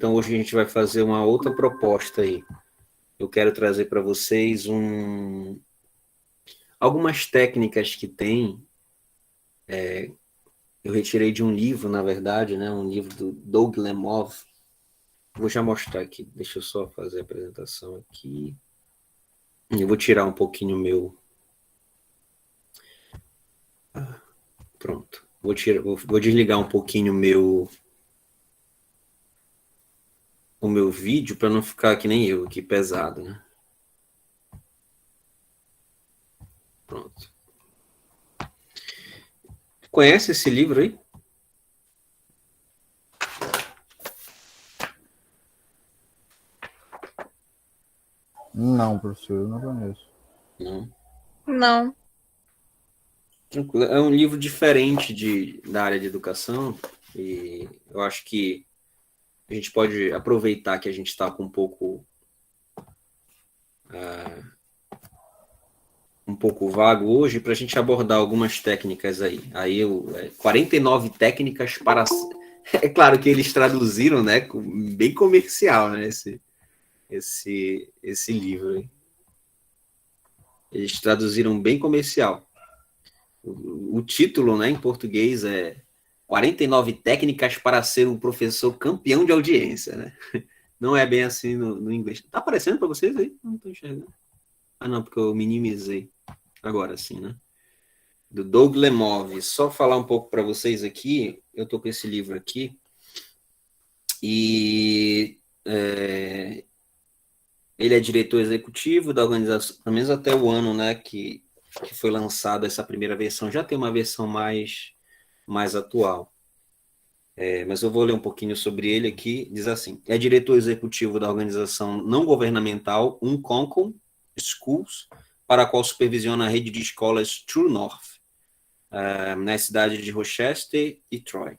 Então, hoje a gente vai fazer uma outra proposta aí. Eu quero trazer para vocês algumas técnicas que tem. Eu retirei de um livro, na verdade, né? Um livro do Doug Lemov. Vou já mostrar aqui. Deixa eu só fazer a apresentação aqui. Eu vou tirar um pouquinho o meu... Pronto. Vou desligar um pouquinho o meu vídeo para não ficar que nem eu aqui, pesado, né? Pronto. Conhece esse livro aí? Não, professor, eu não conheço. Não. Não. Tranquilo. É um livro diferente da área de educação e eu acho que a gente pode aproveitar que a gente está com um pouco vago hoje para a gente abordar algumas técnicas aí. 49 técnicas para... É claro que eles traduziram, né? Bem comercial, né? Esse livro aí. Eles traduziram bem comercial. O título, né, em português é 49 técnicas para ser um professor campeão de audiência, né? Não é bem assim no inglês. Tá aparecendo para vocês aí? Não estou enxergando. Ah, não, porque eu minimizei. Agora sim, né? Do Doug Lemov. Só falar um pouco para vocês aqui. Eu tô com esse livro aqui. E ele é diretor executivo da organização, pelo menos até o ano, né, que foi lançada essa primeira versão. Já tem uma versão mais atual. Mas eu vou ler um pouquinho sobre ele aqui. Diz assim: é diretor executivo da organização não governamental Unconcom Schools, para a qual supervisiona a rede de escolas True North, nas cidades de Rochester e Troy,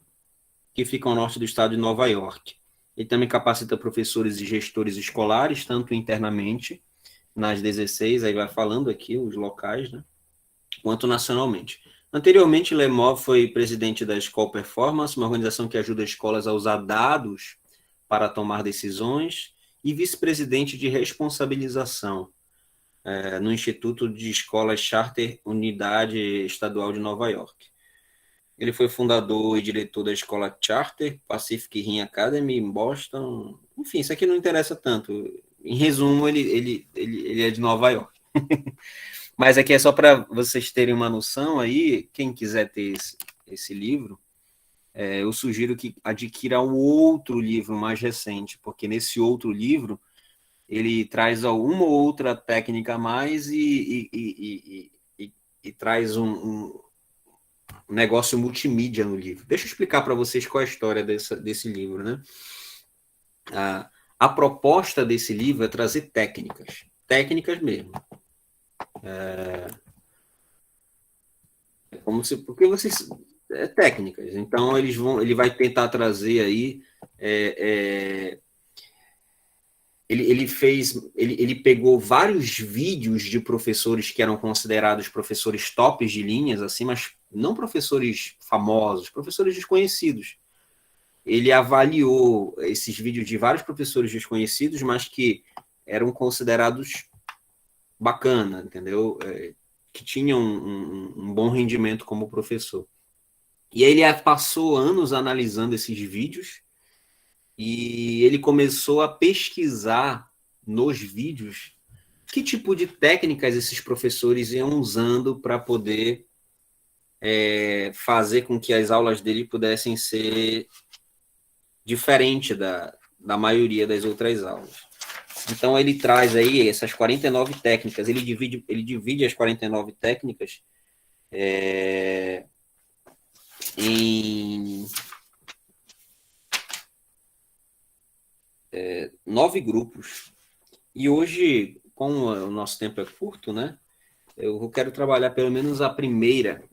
que ficam ao norte do estado de Nova York. Ele também capacita professores e gestores escolares, tanto internamente, nas 16, aí vai falando aqui os locais, né, quanto nacionalmente. Anteriormente, Lemov foi presidente da School Performance, uma organização que ajuda escolas a usar dados para tomar decisões, e vice-presidente de responsabilização no Instituto de Escolas Charter Unidade Estadual de Nova York. Ele foi fundador e diretor da escola Charter Pacific Rim Academy em Boston. Enfim, isso aqui não interessa tanto. Em resumo, ele é de Nova York. Mas aqui é só para vocês terem uma noção aí. Quem quiser ter esse livro, eu sugiro que adquira um outro livro mais recente, porque nesse outro livro ele traz uma ou outra técnica a mais e traz um negócio multimídia no livro. Deixa eu explicar para vocês qual é a história desse livro, né? A proposta desse livro é trazer técnicas mesmo. Porque vocês técnicas. Então ele vai tentar trazer aí ele pegou vários vídeos de professores que eram considerados professores tops de linhas, assim, mas não professores famosos, professores desconhecidos. Ele avaliou esses vídeos de vários professores desconhecidos, mas que eram considerados bacana, entendeu? Que tinham um bom rendimento como professor. E aí ele passou anos analisando esses vídeos e ele começou a pesquisar nos vídeos que tipo de técnicas esses professores iam usando para poder fazer com que as aulas dele pudessem ser diferente da maioria das outras aulas. Então, ele traz aí essas 49 técnicas, ele divide as 49 técnicas em 9 grupos. E hoje, como o nosso tempo é curto, né, eu quero trabalhar pelo menos a primeira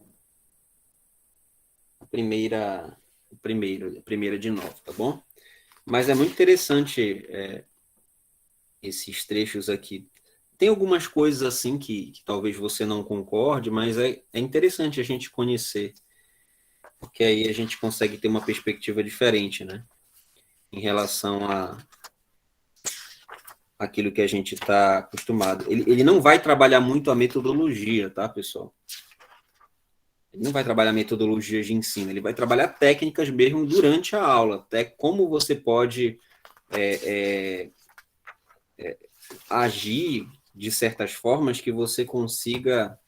de 9, tá bom? Mas é muito interessante esses trechos aqui. Tem algumas coisas assim que talvez você não concorde, mas é interessante a gente conhecer, porque aí a gente consegue ter uma perspectiva diferente, né? em relação a aquilo que a gente está acostumado. Ele não vai trabalhar muito a metodologia, tá, pessoal? Ele não vai trabalhar metodologias de ensino, ele vai trabalhar técnicas mesmo durante a aula, até como você pode agir de certas formas que você consiga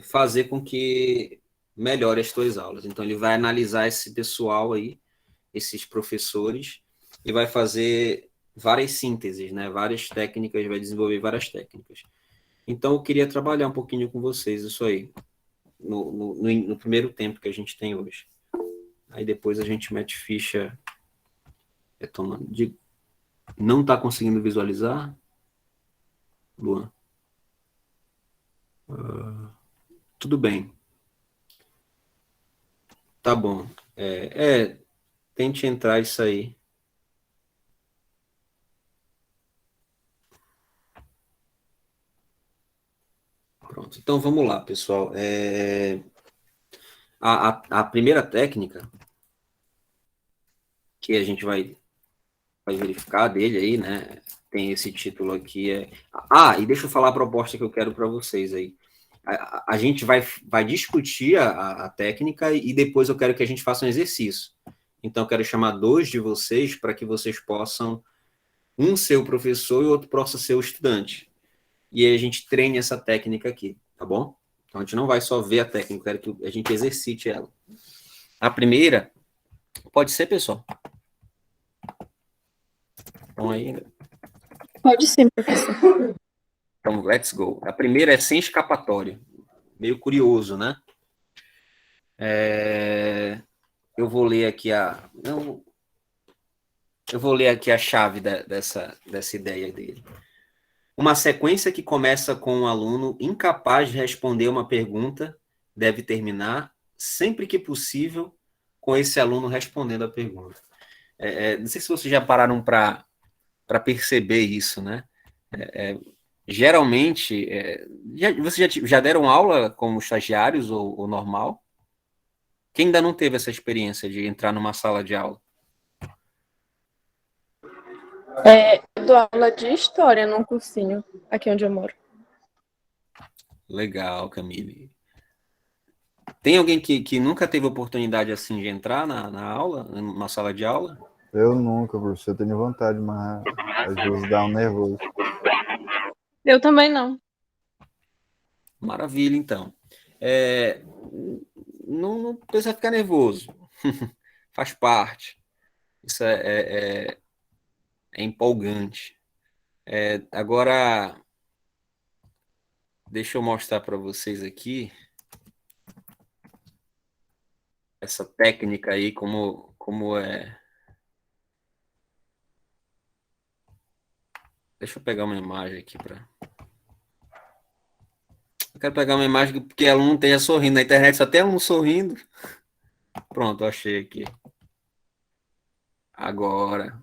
fazer com que melhore as suas aulas. Então, ele vai analisar esse pessoal aí, esses professores, e vai fazer várias sínteses, né? Várias técnicas, vai desenvolver várias técnicas. Então, eu queria trabalhar um pouquinho com vocês isso aí, no primeiro tempo que a gente tem hoje. Aí depois a gente mete ficha retomando. Não está conseguindo visualizar, Luan? Tudo bem. Tá bom. Tente entrar isso aí. Pronto. Então vamos lá, pessoal. A primeira técnica que a gente vai verificar dele aí, né? Tem esse título aqui. E deixa eu falar a proposta que eu quero para vocês aí. A gente vai discutir a técnica e depois eu quero que a gente faça um exercício. Então, eu quero chamar 2 de vocês para que vocês possam, um ser o professor e o outro possa ser o estudante. E aí a gente treine essa técnica aqui, tá bom? Então, a gente não vai só ver a técnica, eu quero que a gente exercite ela. A primeira, pode ser, pessoal? Então, aí... Pode sim, professor. Então, let's go. A primeira é sem escapatória. Meio curioso, né? Eu vou ler aqui a chave dessa ideia dele. Uma sequência que começa com um aluno incapaz de responder uma pergunta deve terminar, sempre que possível, com esse aluno respondendo a pergunta. Não sei se vocês já pararam para perceber isso, né? Geralmente, vocês já deram aula como estagiários ou normal? Quem ainda não teve essa experiência de entrar numa sala de aula? Eu dou aula de história num cursinho, aqui onde eu moro. Legal, Camille. Tem alguém que nunca teve oportunidade assim de entrar na aula, numa sala de aula? Eu nunca, professor. Eu tenho vontade, mas às vezes dá um nervoso. Eu também não. Maravilha, então. Não precisa ficar nervoso. Faz parte. Isso é empolgante. Agora, deixa eu mostrar para vocês aqui essa técnica aí, como é. Deixa eu pegar uma imagem aqui para. Eu quero pegar uma imagem que aluno não esteja sorrindo. Na internet só tem aluno sorrindo. Pronto, achei aqui. Agora.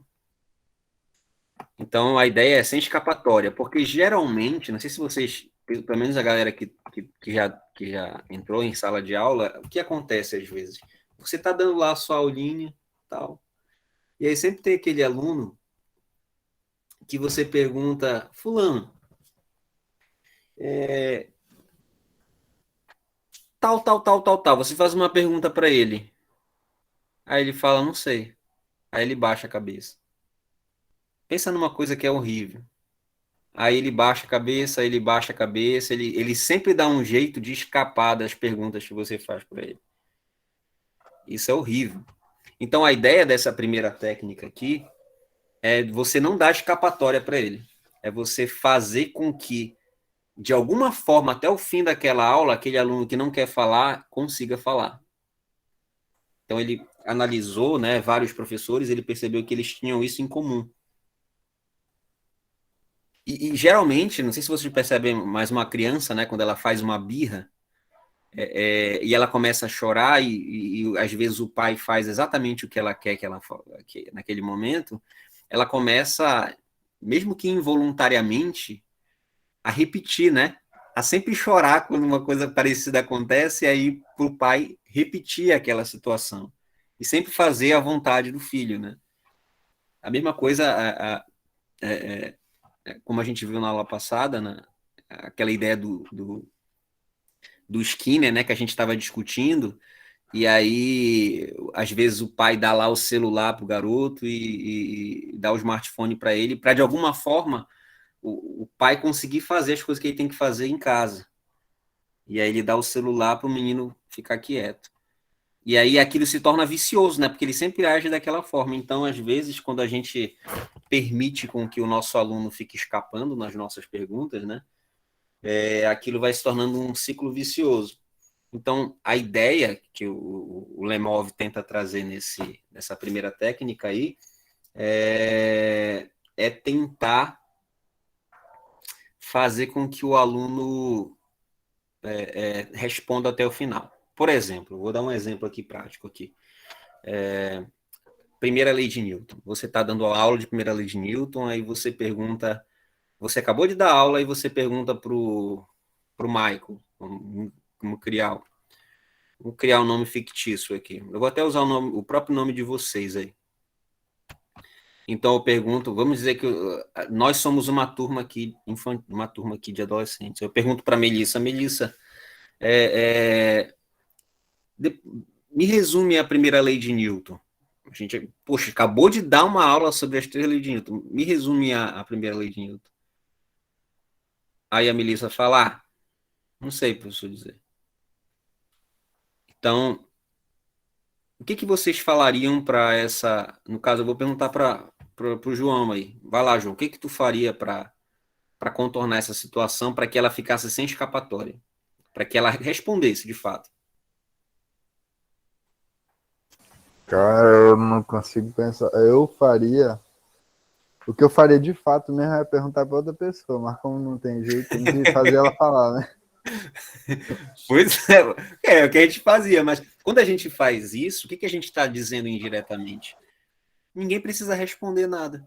Então, a ideia é sem escapatória, porque geralmente, não sei se vocês, pelo menos a galera que já entrou em sala de aula, o que acontece às vezes? Você está dando lá a sua aulinha, tal, e aí sempre tem aquele aluno que você pergunta, fulano, tal, você faz uma pergunta para ele, aí ele fala, não sei, aí ele baixa a cabeça. Pensa numa coisa que é horrível. Aí ele baixa a cabeça, ele sempre dá um jeito de escapar das perguntas que você faz para ele. Isso é horrível. Então, a ideia dessa primeira técnica aqui é você não dar escapatória para ele. É você fazer com que, de alguma forma, até o fim daquela aula, aquele aluno que não quer falar, consiga falar. Então, ele analisou, né, vários professores, ele percebeu que eles tinham isso em comum. E geralmente, não sei se vocês percebem, mas uma criança, né, quando ela faz uma birra, e ela começa a chorar, e às vezes o pai faz exatamente o que ela quer que naquele momento, ela começa, mesmo que involuntariamente, a repetir, né? A sempre chorar quando uma coisa parecida acontece, e aí para o pai repetir aquela situação. e sempre fazer a vontade do filho, né? A mesma coisa, como a gente viu na aula passada, né? Aquela ideia do Skinner, né, que a gente estava discutindo, e aí, às vezes, o pai dá lá o celular para o garoto e dá o smartphone para ele, para, de alguma forma, o pai conseguir fazer as coisas que ele tem que fazer em casa. E aí ele dá o celular para o menino ficar quieto. E aí aquilo se torna vicioso, né? Porque ele sempre age daquela forma. Então, às vezes, quando a gente permite com que o nosso aluno fique escapando nas nossas perguntas, né? Aquilo vai se tornando um ciclo vicioso. Então, a ideia que o Lemov tenta trazer nessa primeira técnica aí é tentar fazer com que o aluno responda até o final. Por exemplo, vou dar um exemplo aqui prático aqui. Primeira lei de Newton. Você está dando a aula de primeira lei de Newton, aí você pergunta, você acabou de dar aula e você pergunta para o Michael, como criar. Vou criar um nome fictício aqui. Eu vou até usar o próprio nome de vocês aí. Então eu pergunto, vamos dizer que nós somos uma turma aqui de adolescentes. Eu pergunto para Melissa, me resume a primeira lei de Newton. A gente, poxa, acabou de dar uma aula sobre as 3 leis de Newton. Me resume a primeira lei de Newton. Aí a Melissa fala, não sei, professor, dizer. Então, o que vocês falariam para essa... No caso, eu vou perguntar para o João aí. Vai lá, João. O que tu faria para contornar essa situação, para que ela ficasse sem escapatória? Para que ela respondesse, de fato. Cara, eu não consigo pensar. Eu faria... O que eu faria de fato mesmo é perguntar para outra pessoa, mas como não tem jeito, tem que fazer ela falar, né? Pois é o que a gente fazia, mas quando a gente faz isso, o que a gente está dizendo indiretamente? Ninguém precisa responder nada.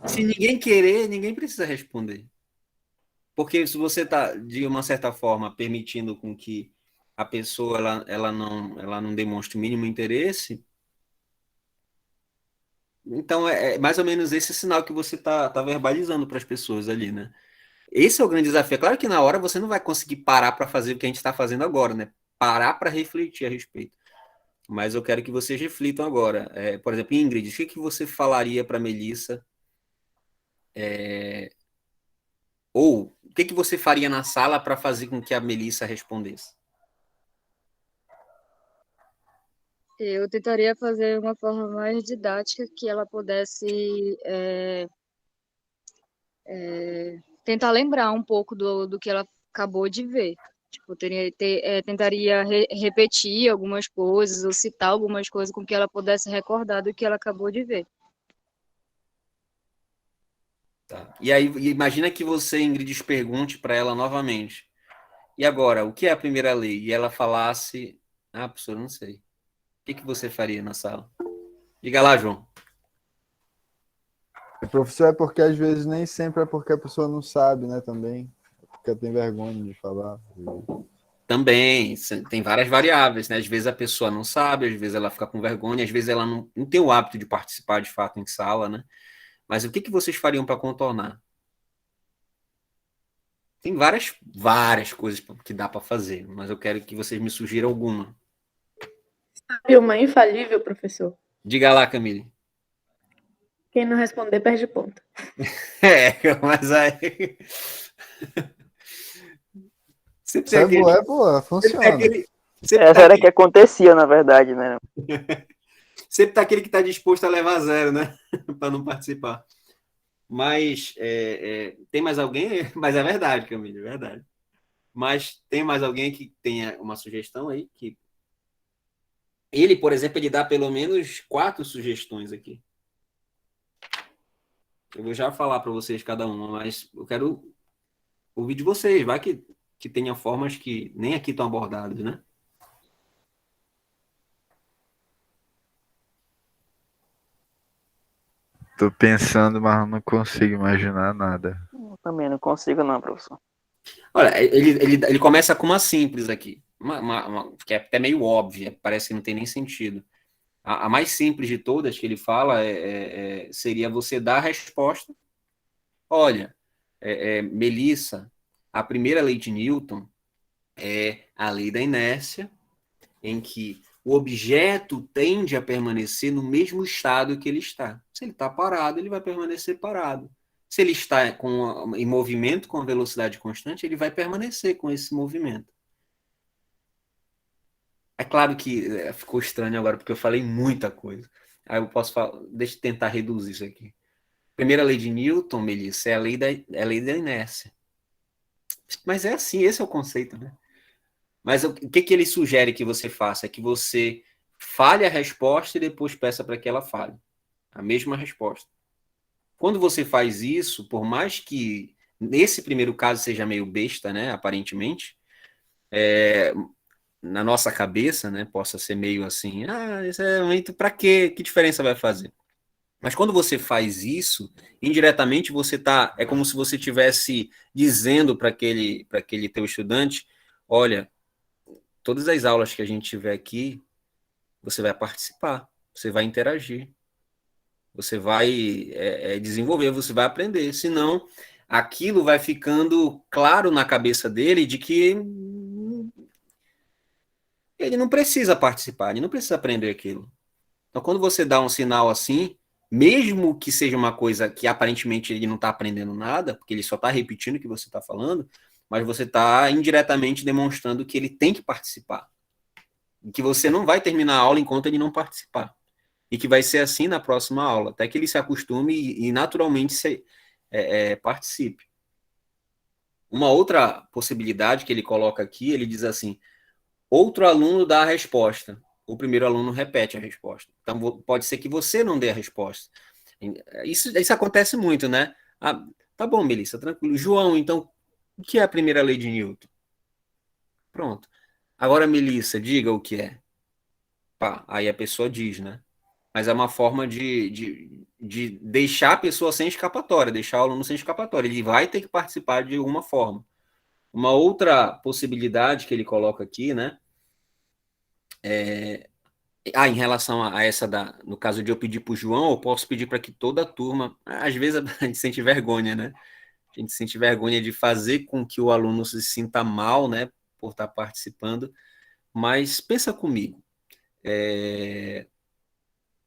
Se ninguém querer, ninguém precisa responder. Porque se você está, de uma certa forma, permitindo com que a pessoa ela não demonstre o mínimo interesse, então é mais ou menos esse sinal que você tá verbalizando para as pessoas ali, né? Esse é o grande desafio. É claro que na hora você não vai conseguir parar para fazer o que a gente está fazendo agora, né? Parar para refletir a respeito. Mas eu quero que vocês reflitam agora. Por exemplo, Ingrid, o que você falaria para Melissa? Ou o que você faria na sala para fazer com que a Melissa respondesse? Eu tentaria fazer uma forma mais didática que ela pudesse tentar lembrar um pouco do que ela acabou de ver. Tipo, tentaria repetir algumas coisas ou citar algumas coisas com que ela pudesse recordar do que ela acabou de ver. Tá. E aí, imagina que você, Ingrid, pergunte para ela novamente. E agora, o que é a primeira lei? E ela falasse, professor, não sei. O que você faria na sala? Diga lá, João. Professor, é porque às vezes nem sempre é porque a pessoa não sabe, né, também. É porque tem vergonha de falar. Também, tem várias variáveis, né? Às vezes a pessoa não sabe, às vezes ela fica com vergonha, às vezes ela não tem o hábito de participar de fato em sala, né? Mas o que vocês fariam para contornar? Tem várias coisas que dá para fazer, mas eu quero que vocês me sugiram alguma. Sabe uma infalível, professor? Diga lá, Camille. Quem não responder perde ponto. Mas aí... Isso é boa, funciona. Essa era que acontecia, na verdade, né? Sempre tá aquele que está disposto a levar 0, né? Para não participar. Mas tem mais alguém? Mas é verdade, Camille, é verdade. Mas tem mais alguém que tenha uma sugestão aí? Que ele, por exemplo, ele dá pelo menos 4 sugestões aqui. Eu vou já falar para vocês cada uma, mas eu quero ouvir de vocês. Vai que tenha formas que nem aqui estão abordadas, né? Tô pensando, mas não consigo imaginar nada. Eu também não consigo, não, professor. Olha, ele começa com uma simples aqui. que é até meio óbvia, parece que não tem nem sentido. A mais simples de todas que ele fala seria você dar a resposta. Olha, Melissa, a primeira lei de Newton é a lei da inércia, em que o objeto tende a permanecer no mesmo estado que ele está. Se ele está parado, ele vai permanecer parado. Se ele está em movimento com velocidade constante, ele vai permanecer com esse movimento. É claro que ficou estranho agora, porque eu falei muita coisa. Aí eu posso falar, deixa eu tentar reduzir isso aqui. Primeira lei de Newton, Melissa, é a lei da inércia. Mas é assim, esse é o conceito, né? Mas o que ele sugere que você faça? É que você fale a resposta e depois peça para que ela fale. A mesma resposta. Quando você faz isso, por mais que nesse primeiro caso seja meio besta, né, aparentemente, na nossa cabeça, né, possa ser meio assim, isso é muito para quê? Que diferença vai fazer? Mas quando você faz isso, indiretamente é como se você estivesse dizendo para aquele teu estudante, olha, todas as aulas que a gente tiver aqui, você vai participar, você vai interagir, você vai desenvolver, você vai aprender. Senão, aquilo vai ficando claro na cabeça dele de que ele não precisa participar, ele não precisa aprender aquilo. Então, quando você dá um sinal assim, mesmo que seja uma coisa que aparentemente ele não está aprendendo nada, porque ele só está repetindo o que você está falando, mas você está indiretamente demonstrando que ele tem que participar. E que você não vai terminar a aula enquanto ele não participar. E que vai ser assim na próxima aula, até que ele se acostume e naturalmente participe. Uma outra possibilidade que ele coloca aqui, ele diz assim, outro aluno dá a resposta, o primeiro aluno repete a resposta. Então, pode ser que você não dê a resposta. Isso acontece muito, né? Tá bom, Melissa, tranquilo. João, então, o que é a primeira lei de Newton? Pronto. Agora, Melissa, diga o que é. Pá, aí a pessoa diz, né? Mas é uma forma de deixar a pessoa sem escapatória, deixar o aluno sem escapatória. Ele vai ter que participar de alguma forma. Uma outra possibilidade que ele coloca aqui, né? Em relação a essa no caso de eu pedir para o João, eu posso pedir para que toda a turma, às vezes a gente sente vergonha, né? A gente sente vergonha de fazer com que o aluno se sinta mal, né? Por estar participando. Mas pensa comigo.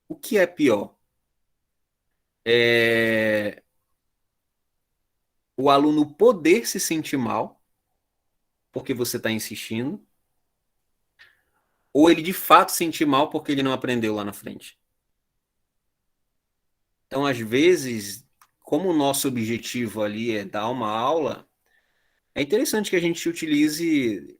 O que é pior? O aluno poder se sentir mal, porque você está insistindo, ou ele de fato sentir mal porque ele não aprendeu lá na frente. Então, às vezes, como o nosso objetivo ali é dar uma aula, é interessante que a gente utilize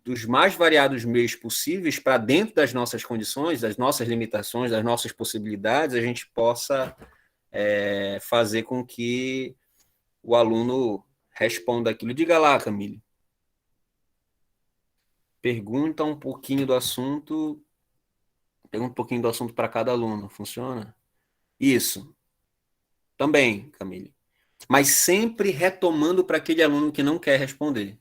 dos mais variados meios possíveis para dentro das nossas condições, das nossas limitações, das nossas possibilidades, a gente possa fazer com que o aluno responda aquilo. Diga lá, Camille. Pergunta um pouquinho do assunto para cada aluno. Funciona? Isso. Também, Camille. Mas sempre retomando para aquele aluno que não quer responder.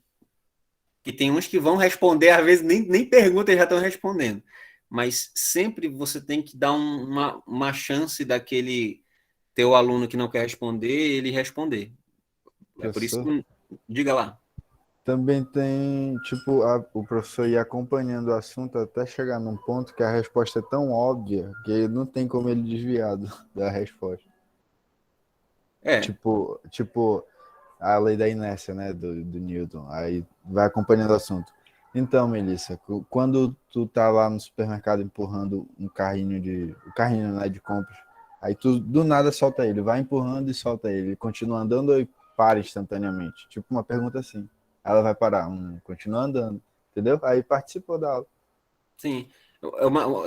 Que tem uns que vão responder, às vezes nem pergunta e já estão respondendo. Mas sempre você tem que dar uma chance daquele teu aluno que não quer responder, ele responder. É por isso que... Diga lá. Também tem, tipo, o professor ir acompanhando o assunto até chegar num ponto que a resposta é tão óbvia que não tem como ele desviar da resposta. Tipo a lei da inércia, né, do Newton. Aí vai acompanhando o assunto. Então, Melissa, quando tu tá lá no supermercado empurrando o carrinho, né, de compras, aí tu do nada solta ele, vai empurrando e solta ele continua andando e para instantaneamente. Tipo uma pergunta assim. Ela vai parar, continua andando, entendeu? Aí participou da aula. Sim.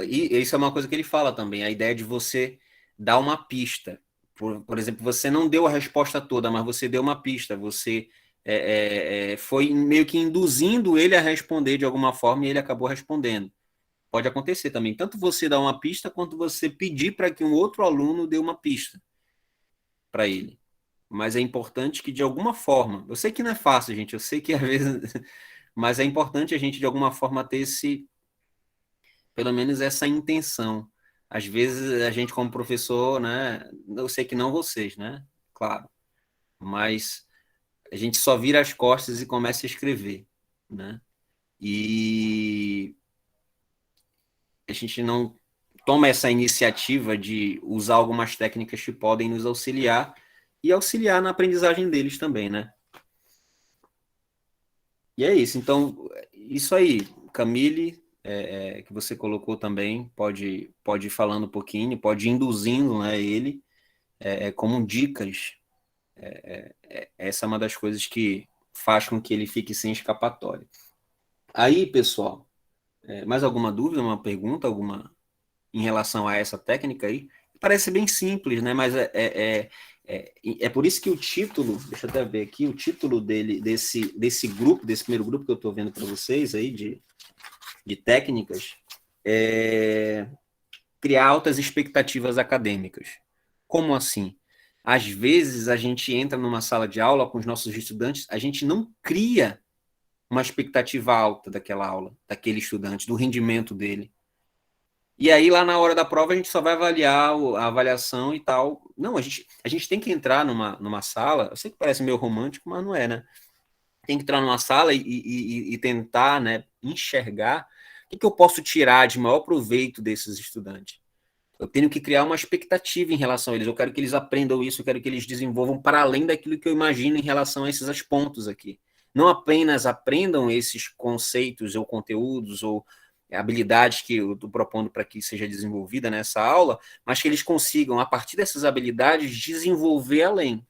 E isso é uma coisa que ele fala também, a ideia de você dar uma pista. Por exemplo, você não deu a resposta toda, mas você deu uma pista. Você foi meio que induzindo ele a responder de alguma forma e ele acabou respondendo. Pode acontecer também. Tanto você dar uma pista, quanto você pedir para que um outro aluno dê uma pista para ele. Mas é importante que, de alguma forma... Eu sei que não é fácil, gente. Eu sei que, às vezes, mas é importante a gente, de alguma forma, ter pelo menos essa intenção. Às vezes, a gente, como professor, né, eu sei que não vocês, né, claro, mas a gente só vira as costas e começa a escrever, né, e a gente não toma essa iniciativa de usar algumas técnicas que podem nos auxiliar e auxiliar na aprendizagem deles também, né. E é isso. Então, isso aí, Camille, que você colocou também, pode ir falando um pouquinho, pode ir induzindo, né, ele, como dicas. Essa é uma das coisas que faz com que ele fique sem escapatória. Aí, pessoal, mais alguma dúvida, uma pergunta, alguma em relação a essa técnica aí? Parece bem simples, né? Mas é por isso que o título, deixa eu até ver aqui, o título desse grupo, desse primeiro grupo que eu estou vendo para vocês aí, de técnicas, é criar altas expectativas acadêmicas. Como assim? Às vezes a gente entra numa sala de aula com os nossos estudantes, a gente não cria uma expectativa alta daquela aula, daquele estudante, do rendimento dele. E aí, lá na hora da prova, a gente só vai avaliar a avaliação e tal. Não, a gente tem que entrar numa sala, eu sei que parece meio romântico, mas não é, né? Tem que entrar numa sala e tentar, né, enxergar o que eu posso tirar de maior proveito desses estudantes. Eu tenho que criar uma expectativa em relação a eles. Eu quero que eles aprendam isso, eu quero que eles desenvolvam para além daquilo que eu imagino em relação a esses pontos aqui. Não apenas aprendam esses conceitos ou conteúdos ou habilidades que eu estou propondo para que seja desenvolvida nessa aula, mas que eles consigam, a partir dessas habilidades, desenvolver além.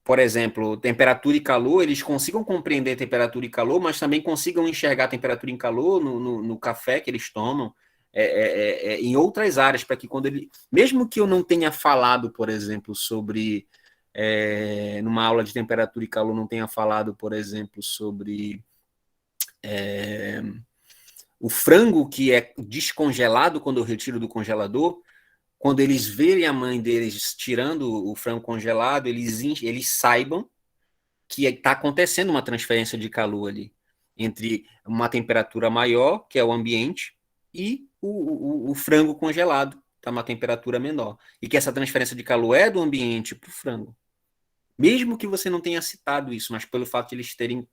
Por exemplo, temperatura e calor, eles consigam compreender temperatura e calor, mas também consigam enxergar temperatura e calor no café que eles tomam, em outras áreas, para que quando ele... Mesmo que eu não tenha falado, por exemplo, sobre... numa aula de temperatura e calor, não tenha falado, por exemplo, sobre o frango que é descongelado quando eu retiro do congelador, quando eles verem a mãe deles tirando o frango congelado, eles saibam que está acontecendo uma transferência de calor ali, entre uma temperatura maior, que é o ambiente, e o frango congelado, que está uma temperatura menor. E que essa transferência de calor é do ambiente para o frango. Mesmo que você não tenha citado isso, mas pelo fato de eles terem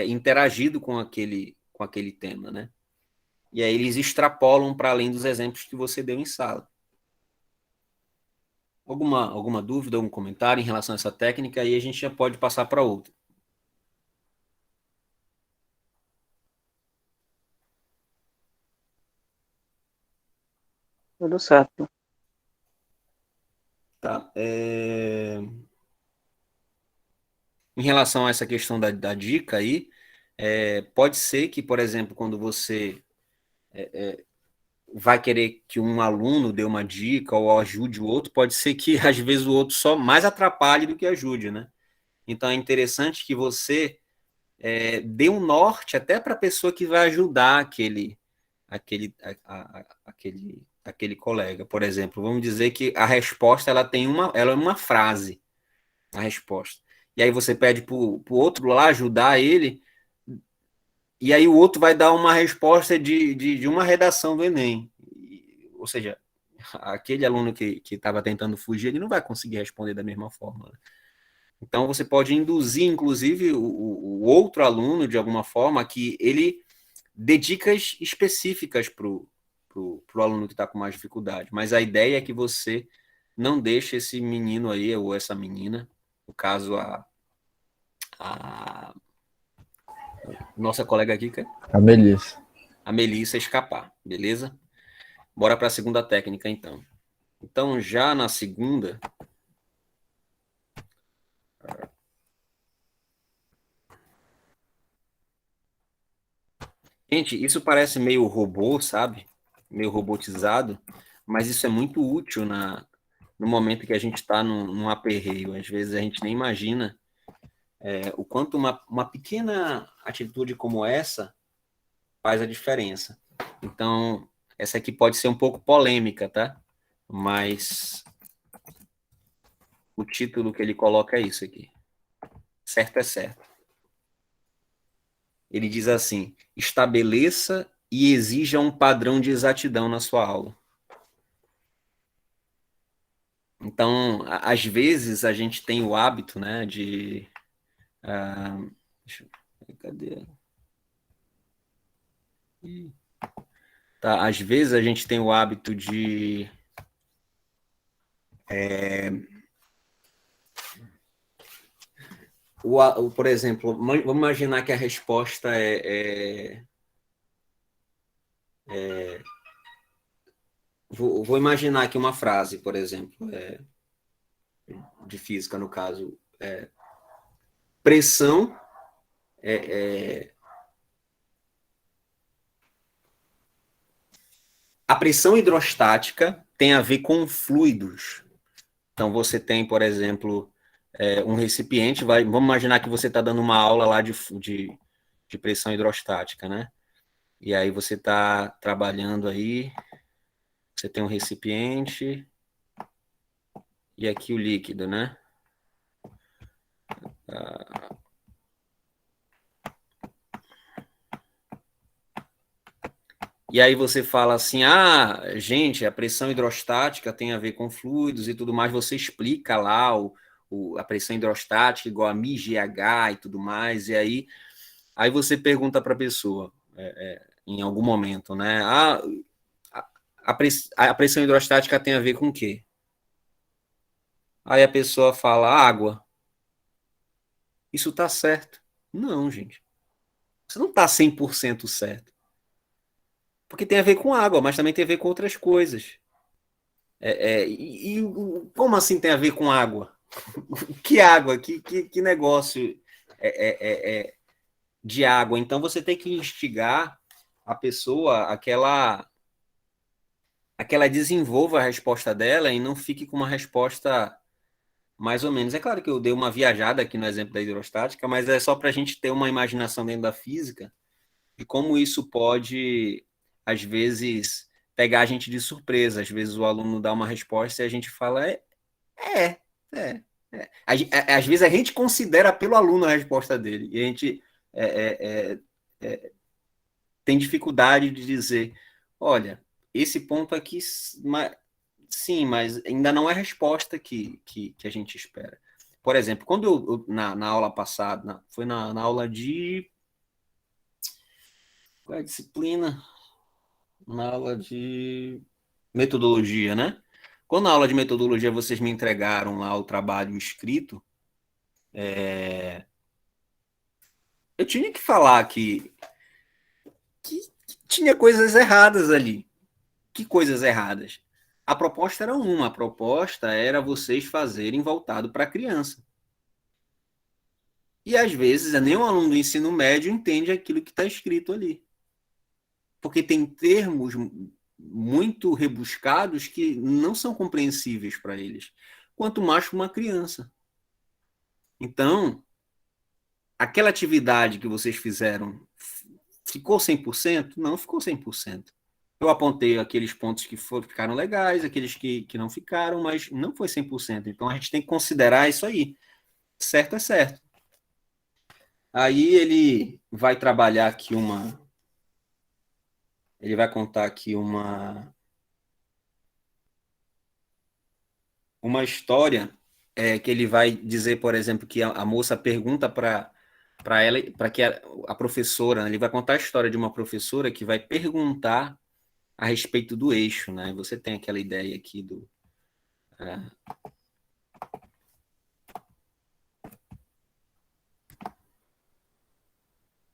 interagido com aquele tema, né? E aí eles extrapolam para além dos exemplos que você deu em sala. Alguma dúvida, algum comentário em relação a essa técnica? Aí a gente já pode passar para outra. Tudo certo. Tá. Em relação a essa questão da dica aí, pode ser que, por exemplo, quando você vai querer que um aluno dê uma dica ou ajude o outro, pode ser que, às vezes, o outro só mais atrapalhe do que ajude, né? Então, é interessante que você dê um norte até para a pessoa que vai ajudar aquele colega. Por exemplo, vamos dizer que a resposta ela é uma frase, a resposta. E aí você pede para o outro lá ajudar ele, e aí o outro vai dar uma resposta de uma redação do Enem. Ou seja, aquele aluno que estava tentando fugir, ele não vai conseguir responder da mesma forma, né? Então, você pode induzir, inclusive, o outro aluno, de alguma forma, que ele dê dicas específicas para o aluno que está com mais dificuldade. Mas a ideia é que você não deixe esse menino aí, ou essa menina, no caso, a nossa colega aqui, A Melissa. a Melissa, escapar, beleza? Bora para a segunda técnica, então. Então, já na segunda... Gente, isso parece meio robô, sabe? Meio robotizado, mas isso é muito útil no momento que a gente está num aperreio. Às vezes a gente nem imagina o quanto uma pequena atitude como essa faz a diferença. Então, essa aqui pode ser um pouco polêmica, tá? Mas o título que ele coloca é isso aqui. certo é certo. Ele diz assim: estabeleça e exija um padrão de exatidão na sua aula. Então, às vezes, a gente tem o hábito, né, de... deixa eu, cadê? Tá, às vezes a gente tem o hábito de... por exemplo, vamos imaginar que a resposta vou imaginar aqui uma frase, por exemplo, de física, no caso. Pressão a pressão hidrostática tem a ver com fluidos. Então, você tem, por exemplo, um recipiente, vamos imaginar que você está dando uma aula lá de pressão hidrostática, né? E aí você está trabalhando aí, você tem um recipiente e aqui o líquido, né? E aí você fala assim, gente, a pressão hidrostática tem a ver com fluidos e tudo mais, você explica lá a pressão hidrostática igual a μgh e tudo mais, e aí você pergunta para a pessoa, em algum momento, né? A pressão hidrostática tem a ver com o quê? Aí a pessoa fala, água. Isso está certo? Não, gente. Você não está 100% certo. Porque tem a ver com água, mas também tem a ver com outras coisas. Como assim tem a ver com água? Que água? Que negócio de água? Então você tem que instigar a pessoa a que ela desenvolva a resposta dela e não fique com uma resposta mais ou menos. É claro que eu dei uma viajada aqui no exemplo da hidrostática, mas é só para a gente ter uma imaginação dentro da física de como isso pode, às vezes, pegar a gente de surpresa. Às vezes o aluno dá uma resposta e a gente fala, é. Às vezes a gente considera pelo aluno a resposta dele e a gente tem dificuldade de dizer, olha, esse ponto aqui, sim, mas ainda não é a resposta que a gente espera. Por exemplo, quando na aula passada, foi na aula de... Qual é a disciplina? Na aula de metodologia, né? Quando na aula de metodologia vocês me entregaram lá o trabalho escrito, eu tinha que falar que tinha coisas erradas ali. Que coisas erradas? A proposta era a proposta era vocês fazerem voltado para a criança. E às vezes nem um aluno do ensino médio entende aquilo que está escrito ali. Porque tem termos muito rebuscados que não são compreensíveis para eles, quanto mais para uma criança. Então, aquela atividade que vocês fizeram ficou 100%? Não ficou 100%. Eu apontei aqueles pontos que ficaram legais, aqueles que não ficaram, mas não foi 100%. Então, a gente tem que considerar isso aí. Certo é certo. Aí ele vai trabalhar aqui ele vai contar aqui uma história que ele vai dizer, por exemplo, que a moça pergunta para ela, para que a professora, né, ele vai contar a história de uma professora que vai perguntar a respeito do eixo, né? Você tem aquela ideia aqui do...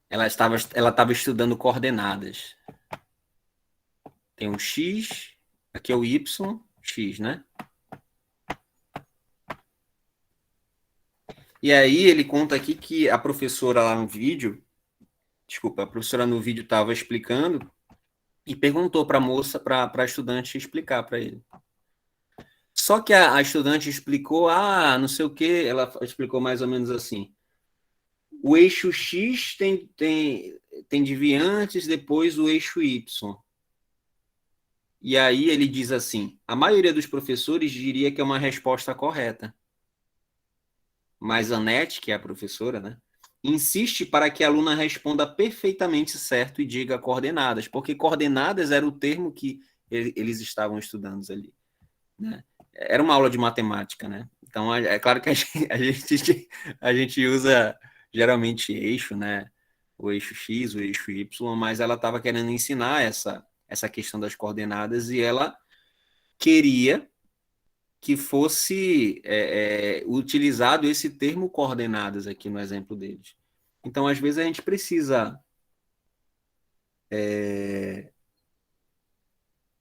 Ela estava estudando coordenadas. Tem um X, aqui é o Y, X, né? E aí ele conta aqui que a professora lá no vídeo, a professora no vídeo estava explicando e perguntou para a moça, para a estudante explicar para ele. Só que a estudante explicou, não sei o quê, ela explicou mais ou menos assim, o eixo X tem desviantes, depois o eixo Y. E aí ele diz assim, a maioria dos professores diria que é uma resposta correta. mas a Anete, que é a professora, né, insiste para que a aluna responda perfeitamente certo e diga coordenadas, porque coordenadas era o termo que eles estavam estudando ali, né? Era uma aula de matemática, né? Então, é claro que a gente usa geralmente eixo, né? O eixo X, o eixo Y, mas ela estava querendo ensinar essa questão das coordenadas e ela queria que fosse utilizado esse termo coordenadas aqui no exemplo deles. Então, às vezes, a gente precisa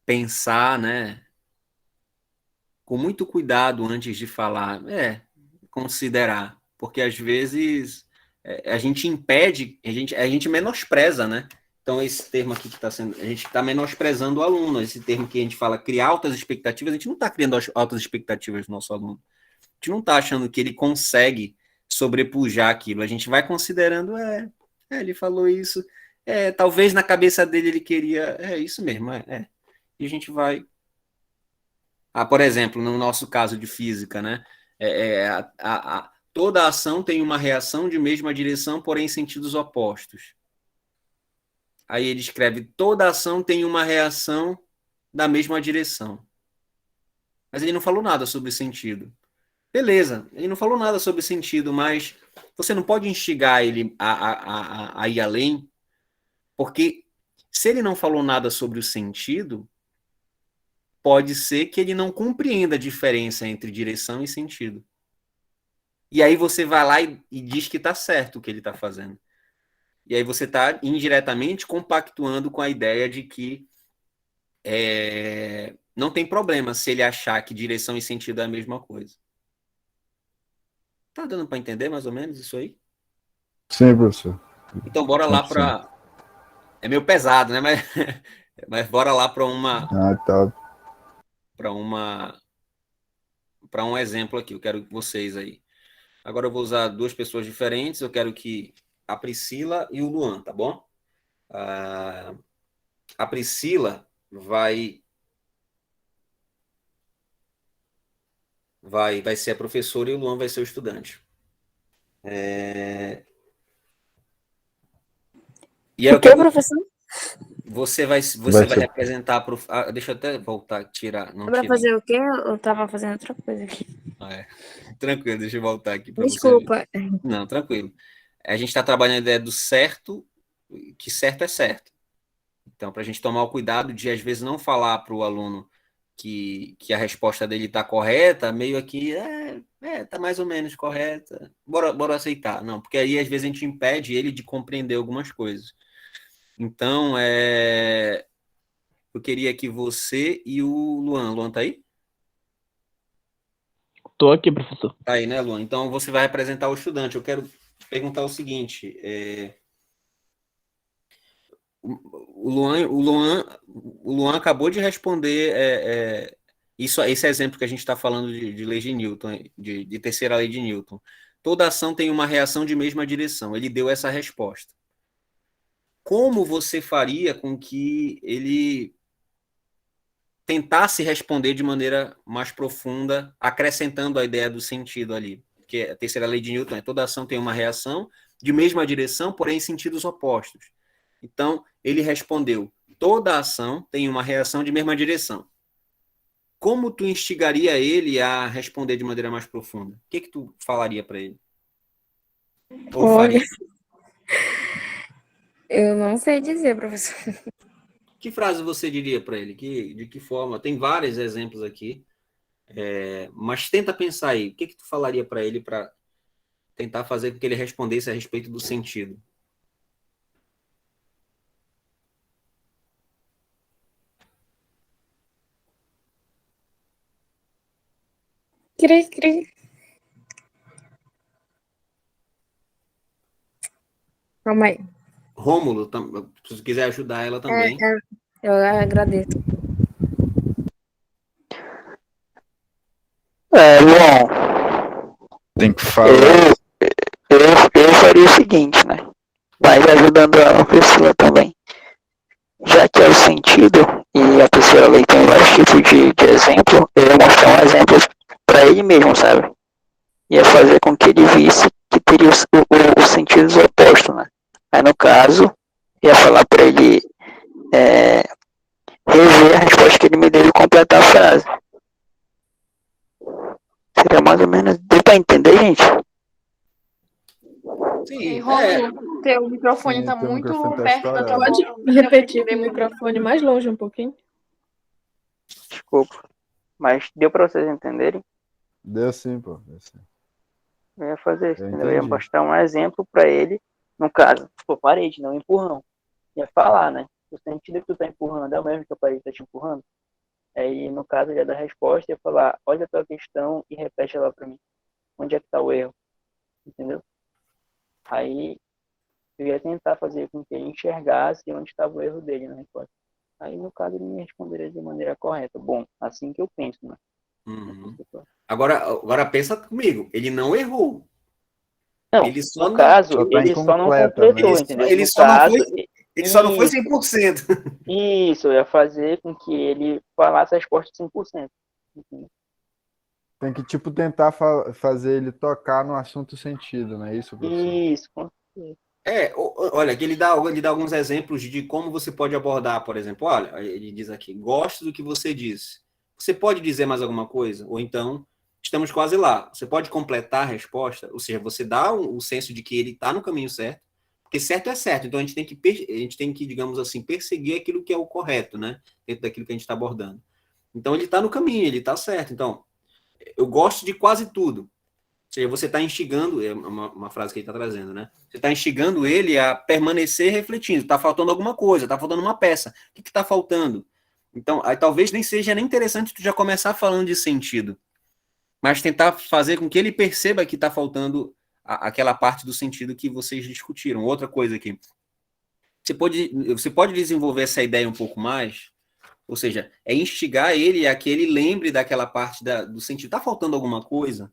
pensar, né, com muito cuidado antes de falar, considerar, porque às vezes a gente impede, a gente menospreza, né? Então, esse termo aqui que está sendo, a gente está menosprezando o aluno, esse termo que a gente fala criar altas expectativas, a gente não está criando altas expectativas do nosso aluno. A gente não está achando que ele consegue sobrepujar aquilo, a gente vai considerando, ele falou isso, talvez na cabeça dele ele queria, isso mesmo, e a gente vai. Por exemplo, no nosso caso de física, né? Toda ação tem uma reação de mesma direção, porém em sentidos opostos. Aí ele escreve, toda ação tem uma reação da mesma direção. Mas ele não falou nada sobre sentido. Beleza, ele não falou nada sobre sentido, mas você não pode instigar ele a ir além, porque se ele não falou nada sobre o sentido, pode ser que ele não compreenda a diferença entre direção e sentido. E aí você vai lá e diz que está certo o que ele está fazendo. E aí você está indiretamente compactuando com a ideia de que não tem problema se ele achar que direção e sentido é a mesma coisa. Tá dando para entender mais ou menos isso aí? Sim, professor. Então bora lá para... É meio pesado, né? Mas bora lá para tá. Para um exemplo aqui. Eu quero vocês aí. Agora eu vou usar duas pessoas diferentes. Eu quero que a Priscila e o Luan, tá bom? A Priscila vai ser a professora e o Luan vai ser o estudante. E o que, professor? Você vai representar... deixa eu até voltar, tirar. Para fazer o quê? Eu estava fazendo outra coisa aqui. Tranquilo, deixa eu voltar aqui para você. Desculpa. Não, tranquilo. A gente está trabalhando a ideia do certo, que certo é certo. Então, para a gente tomar o cuidado de, às vezes, não falar para o aluno que a resposta dele está correta, meio aqui, está mais ou menos correta, bora aceitar. Não, porque aí, às vezes, a gente impede ele de compreender algumas coisas. Então, eu queria que você e o Luan... Luan tá aí? Tô aqui, professor. Tá aí, né, Luan? Então, você vai representar o estudante. Eu quero perguntar o seguinte... O Luan acabou de responder esse exemplo que a gente está falando de lei de Newton, de terceira lei de Newton. Toda ação tem uma reação de mesma direção. Ele deu essa resposta. Como você faria com que ele tentasse responder de maneira mais profunda, acrescentando a ideia do sentido ali? Porque a terceira lei de Newton toda ação tem uma reação de mesma direção, porém em sentidos opostos. Então, ele respondeu, toda ação tem uma reação de mesma direção. Como tu instigaria ele a responder de maneira mais profunda? O que tu falaria para ele? Ou faria? Eu não sei dizer, professor. Que frase você diria para ele? De que forma? Tem vários exemplos aqui, mas tenta pensar aí. O que tu falaria para ele para tentar fazer com que ele respondesse a respeito do sentido? Cri. Calma aí. Rômulo, se você quiser ajudar ela também. Eu agradeço. Bom, Tem que falar. Eu faria o seguinte, né? Mas ajudando a pessoa também. Já que é o sentido, e a terceira lei tem vários tipos de exemplo, eu ia mostrar um exemplo para ele mesmo, sabe? ia fazer com que ele visse que teria os sentidos opostos, né? Aí, no caso, ia falar para ele rever a resposta que ele me deu e completar a frase. Seria mais ou menos... Deu para entender, gente? Sim, Rômulo, teu microfone Sim, tá teu muito microfone tá perto da tua estourado. boca. Pode repetir com o microfone mais longe um pouquinho? Desculpa. Mas deu para vocês entenderem? Deu sim, pô. Deu sim. Eu ia fazer isso, Eu entendeu? Eu ia entendi. mostrar um exemplo para ele, no caso, parede, não empurrão. Ia falar, né? O sentido que tu tá empurrando é o mesmo que a parede tá te empurrando. Aí, no caso, ia dar a resposta e ia falar, olha a tua questão e repete ela para mim. Onde é que tá o erro? Entendeu? Aí, eu ia tentar fazer com que ele enxergasse onde estava o erro dele na resposta. Aí, no caso, ele me responderia de maneira correta. Bom, assim que eu penso, né? Uhum. Agora pensa comigo, ele não errou. Não, Ele só no não, caso, Só tá ele só não incompleta, completou, né? entendeu? ele No só não caso, foi, ele só não foi isso, 100%. isso, eu ia fazer com que ele falasse a resposta 100%. Entendeu? Tem que, tipo, tentar fazer ele tocar no assunto sentido, não é isso, professor? Isso, Olha, que ele dá alguns exemplos de como você pode abordar, por exemplo. Olha, ele diz aqui, gosto do que você disse. Você pode dizer mais alguma coisa? Ou então, estamos quase lá. Você pode completar a resposta? Ou seja, você dá o senso de que ele está no caminho certo, porque certo é certo. Então, a gente tem que, digamos assim, perseguir aquilo que é o correto, né? Dentro daquilo que a gente está abordando. Então, ele está no caminho, ele está certo. Então, eu gosto de quase tudo. Ou seja, você está instigando, é uma frase que ele está trazendo, né? Você está instigando ele a permanecer refletindo. Está faltando alguma coisa, está faltando uma peça. O que está faltando? Então, aí talvez nem seja nem interessante tu já começar falando de sentido, mas tentar fazer com que ele perceba que está faltando aquela parte do sentido que vocês discutiram. Outra coisa aqui, você pode desenvolver essa ideia um pouco mais, ou seja, é instigar ele a que ele lembre daquela parte do sentido. Está faltando alguma coisa?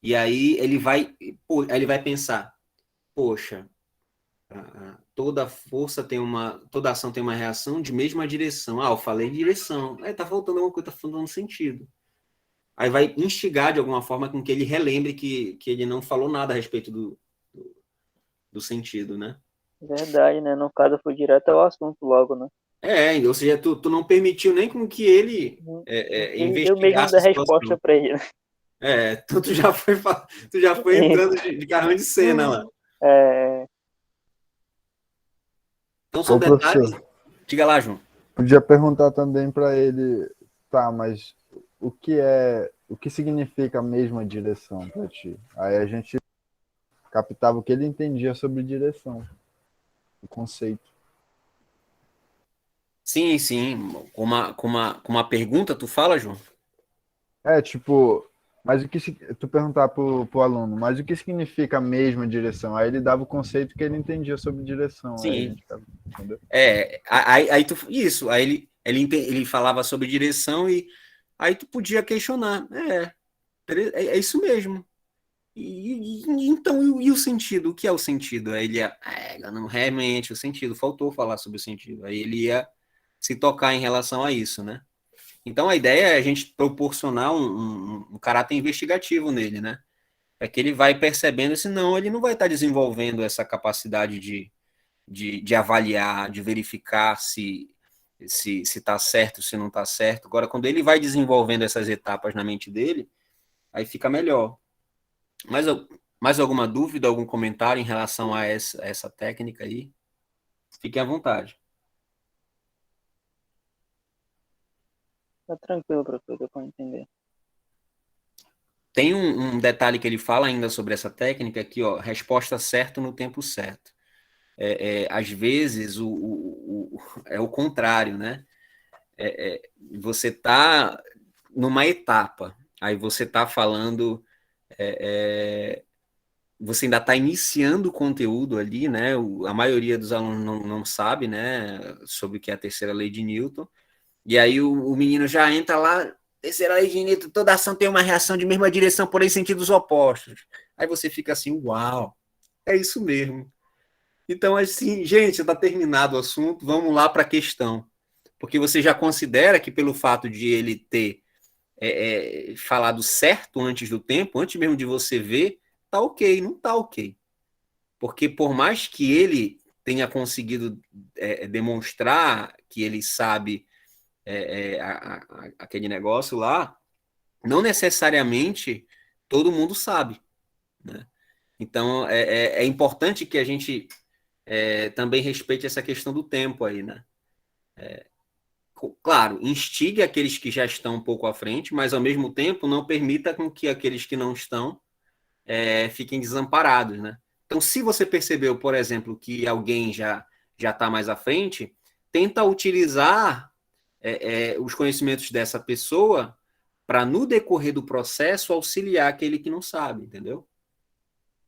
E aí ele vai pensar, poxa, toda força toda ação tem uma reação de mesma direção. Eu falei direção. Tá faltando alguma coisa, tá faltando sentido. Aí vai instigar de alguma forma com que ele relembre que ele não falou nada a respeito do sentido, né? verdade, né? No caso, eu fui direto ao assunto logo, né? Ou seja, tu não permitiu nem com que ele Eu mesmo investigasse dar a situação. resposta para ele. Então tu já foi entrando de carrão de cena lá. Então são Ô, detalhes. professor, Diga lá, João. podia perguntar também para ele, tá, mas o que significa a mesma direção para ti? Aí a gente captava o que ele entendia sobre direção, o conceito. Sim, sim. Com uma pergunta, tu fala, João? Tipo, mas tu perguntar pro aluno, mas o que significa a mesma direção? Aí ele dava o conceito que ele entendia sobre direção. Aí a Sim. gente, entendeu? Ele falava sobre direção e aí tu podia questionar. É isso mesmo. Então, e o sentido? O que é o sentido? Aí ele ia, não, realmente, o sentido, faltou falar sobre o sentido. Aí ele ia se tocar em relação a isso, né? Então, a ideia é a gente proporcionar um caráter investigativo nele, né? É que ele vai percebendo, senão ele não vai estar desenvolvendo essa capacidade de avaliar, de verificar se está certo, se não está certo. Agora, quando ele vai desenvolvendo essas etapas na mente dele, aí fica melhor. Mais alguma dúvida, algum comentário em relação a essa técnica aí? Fiquem à vontade. Tá tranquilo, professor, deu para entender. Tem um detalhe que ele fala ainda sobre essa técnica aqui, ó, resposta certa no tempo certo. Às vezes é o contrário, né? Você está numa etapa, aí você está falando, você ainda está iniciando o conteúdo ali, né? A maioria dos alunos não sabe, né, sobre o que é a terceira lei de Newton, e aí o menino já entra lá, terceira lei de Newton, toda ação tem uma reação de mesma direção, porém sentidos opostos. Aí você fica assim, uau, é isso mesmo. Então, assim, gente, está terminado o assunto, vamos lá para a questão. Porque você já considera que pelo fato de ele ter falado certo antes do tempo, antes mesmo de você ver, tá ok, não tá ok. Porque por mais que ele tenha conseguido demonstrar que ele sabe aquele negócio lá, não necessariamente todo mundo sabe, né? Então, é importante que a gente também respeite essa questão do tempo aí, né? Claro, instigue aqueles que já estão um pouco à frente, mas, ao mesmo tempo, não permita com que aqueles que não estão fiquem desamparados, né? Então, se você percebeu, por exemplo, que alguém já está mais à frente, tenta utilizar os conhecimentos dessa pessoa para, no decorrer do processo, auxiliar aquele que não sabe, entendeu?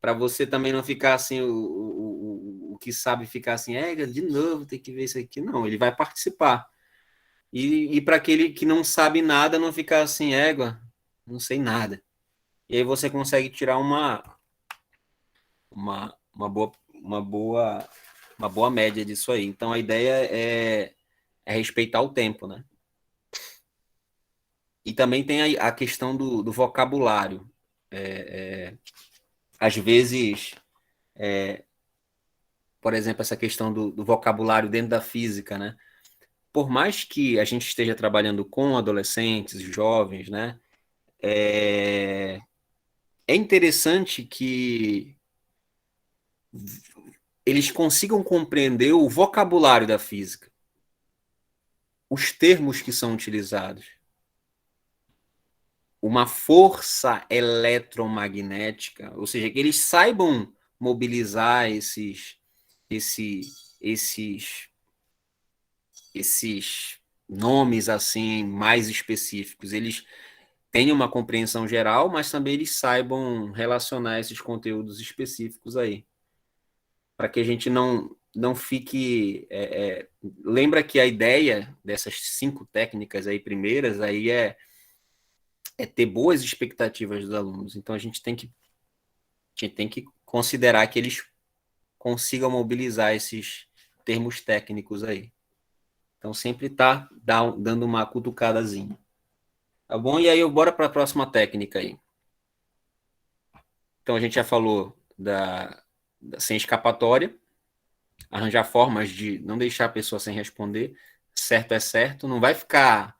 Para você também não ficar assim, o que sabe ficar assim, de novo, tem que ver isso aqui. Não, ele vai participar. E para aquele que não sabe nada, não ficar assim, não sei nada. E aí você consegue tirar uma boa média disso aí. Então, a ideia é respeitar o tempo, né? E também tem a questão do vocabulário. Às vezes, por exemplo, essa questão do vocabulário dentro da física, né? Por mais que a gente esteja trabalhando com adolescentes, jovens, né? É interessante que eles consigam compreender o vocabulário da física, os termos que são utilizados. Uma força eletromagnética, ou seja, que eles saibam mobilizar esses nomes assim mais específicos. Eles têm uma compreensão geral, mas também eles saibam relacionar esses conteúdos específicos aí, para que a gente não fique... lembra que a ideia dessas 5 técnicas aí primeiras aí é ter boas expectativas dos alunos. Então, a gente tem que considerar que eles consigam mobilizar esses termos técnicos aí. Então, sempre tá dando uma cutucadazinha. Tá bom? E aí, bora para a próxima técnica aí. Então, a gente já falou da sem escapatória, arranjar formas de não deixar a pessoa sem responder. Certo é certo, não vai ficar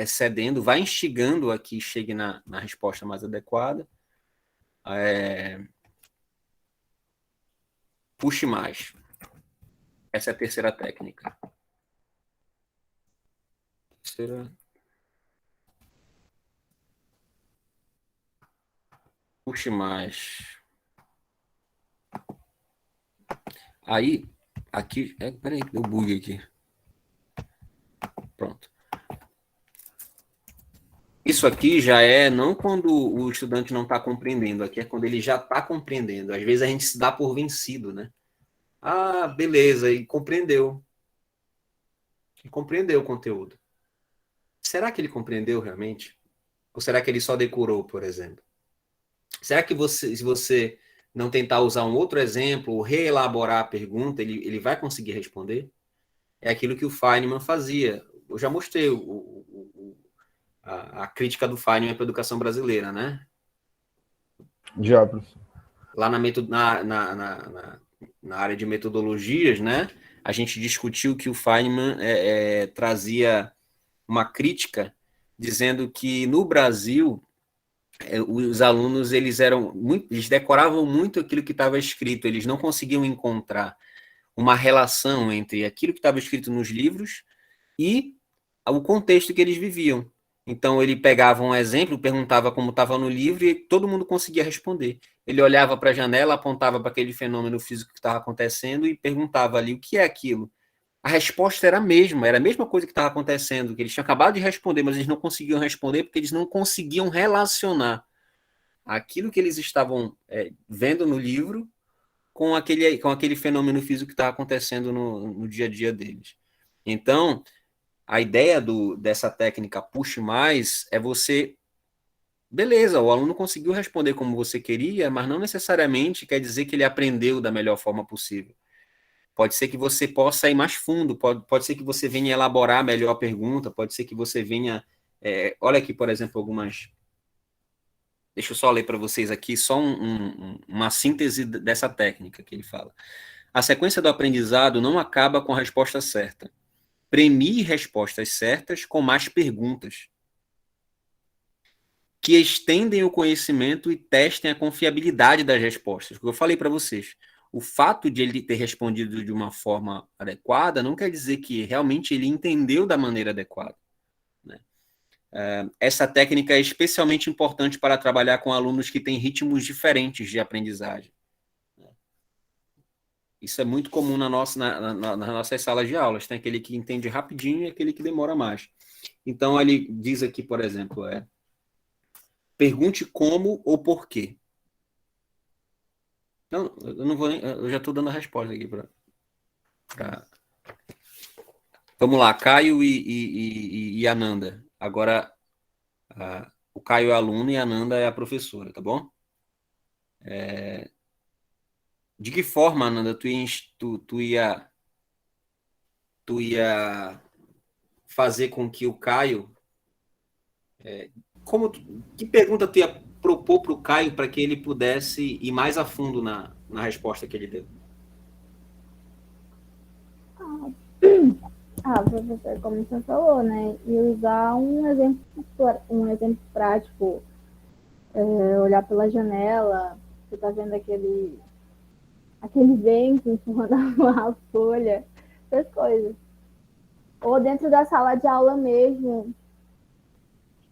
cedendo, vai instigando a que chegue na resposta mais adequada. Puxe mais. Essa é a terceira técnica. Puxe mais. Aí, aqui... peraí, deu bug aqui. Pronto. Isso aqui já não quando o estudante não está compreendendo, aqui é quando ele já está compreendendo. Às vezes a gente se dá por vencido, né? Ah, beleza, e compreendeu. E compreendeu o conteúdo. Será que ele compreendeu realmente? Ou será que ele só decorou, por exemplo? Será que se você não tentar usar um outro exemplo, ou reelaborar a pergunta, ele vai conseguir responder? É aquilo que o Feynman fazia. Eu já mostrei a crítica do Feynman para a educação brasileira, né? Já, professor. Lá na área de metodologias, né? A gente discutiu que o Feynman trazia uma crítica dizendo que no Brasil os alunos eles decoravam muito aquilo que estava escrito, eles não conseguiam encontrar uma relação entre aquilo que estava escrito nos livros e o contexto que eles viviam. Então, ele pegava um exemplo, perguntava como estava no livro e todo mundo conseguia responder. Ele olhava para a janela, apontava para aquele fenômeno físico que estava acontecendo e perguntava ali o que é aquilo. A resposta era a mesma coisa que estava acontecendo, que eles tinham acabado de responder, mas eles não conseguiam responder porque eles não conseguiam relacionar aquilo que eles estavam vendo no livro com aquele fenômeno físico que estava acontecendo no dia a dia deles. Então, a ideia dessa técnica Puxe Mais é você... Beleza, o aluno conseguiu responder como você queria, mas não necessariamente quer dizer que ele aprendeu da melhor forma possível. Pode ser que você possa ir mais fundo, pode ser que você venha elaborar melhor a pergunta, pode ser que você venha Olha aqui, por exemplo, algumas... Deixa eu só ler para vocês aqui só uma síntese dessa técnica que ele fala. A sequência do aprendizado não acaba com a resposta certa. Premie respostas certas com mais perguntas, que estendem o conhecimento e testem a confiabilidade das respostas. Porque eu falei para vocês, o fato de ele ter respondido de uma forma adequada não quer dizer que realmente ele entendeu da maneira adequada, né? Essa técnica é especialmente importante para trabalhar com alunos que têm ritmos diferentes de aprendizagem. Isso é muito comum nas nossas salas de aulas. Tem aquele que entende rapidinho e aquele que demora mais. Então, ele diz aqui, por exemplo, pergunte como ou por quê. Não, eu não vou nem... Eu já estou dando a resposta aqui para... Vamos lá, Caio e Ananda. Agora, o Caio é aluno e a Ananda é a professora, tá bom? De que forma, Ananda, tu ia fazer com que o Caio... que pergunta tu ia propor para o Caio para que ele pudesse ir mais a fundo na resposta que ele deu? Professor, como você falou, né? E usar um exemplo prático, olhar pela janela, você tá vendo aquele vento empurrando a folha, essas coisas. Ou dentro da sala de aula mesmo,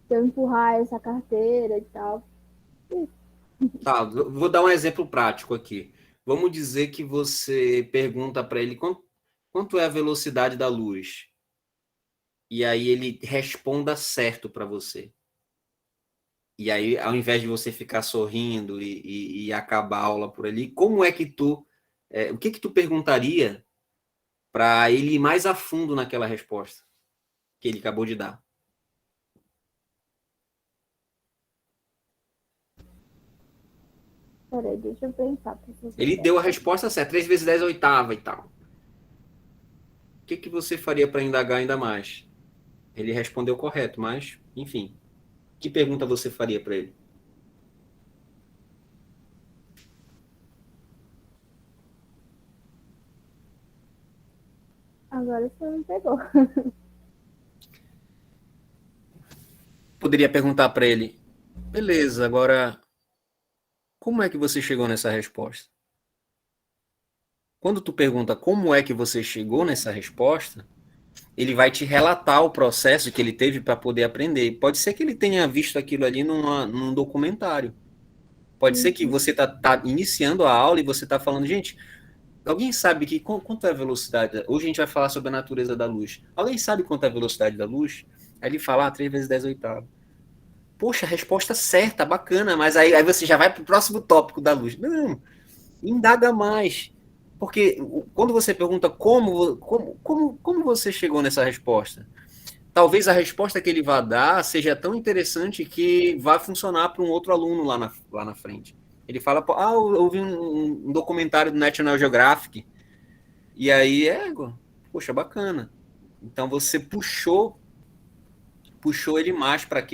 se eu empurrar essa carteira e tal. Tá, vou dar um exemplo prático aqui. Vamos dizer que você pergunta para ele quanto é a velocidade da luz. E aí ele responda certo para você. E aí, ao invés de você ficar sorrindo e acabar a aula por ali, como é que o que tu perguntaria para ele ir mais a fundo naquela resposta que ele acabou de dar? Peraí, deixa eu pensar. Ele deu a resposta certa, 3 vezes 10 é oitava e tal. O que você faria para indagar ainda mais? Ele respondeu correto, mas, enfim. Que pergunta você faria para ele? Agora você me pegou. Poderia perguntar para ele, beleza, agora, como é que você chegou nessa resposta? Quando tu pergunta como é que você chegou nessa resposta, ele vai te relatar o processo que ele teve para poder aprender. Pode ser que ele tenha visto aquilo ali num documentário. Pode ser que você tá iniciando a aula e você está falando, gente, alguém sabe quanto é a velocidade? Hoje a gente vai falar sobre a natureza da luz. Alguém sabe quanto é a velocidade da luz? Aí ele fala, 3 vezes 10 oitavos. Poxa, resposta certa, bacana, mas aí você já vai para o próximo tópico da luz. Não, indaga mais. Porque quando você pergunta como você chegou nessa resposta, talvez a resposta que ele vá dar seja tão interessante que vá funcionar para um outro aluno lá na frente. Ele fala, eu vi um documentário do National Geographic, e aí poxa, bacana. Então você puxou ele mais para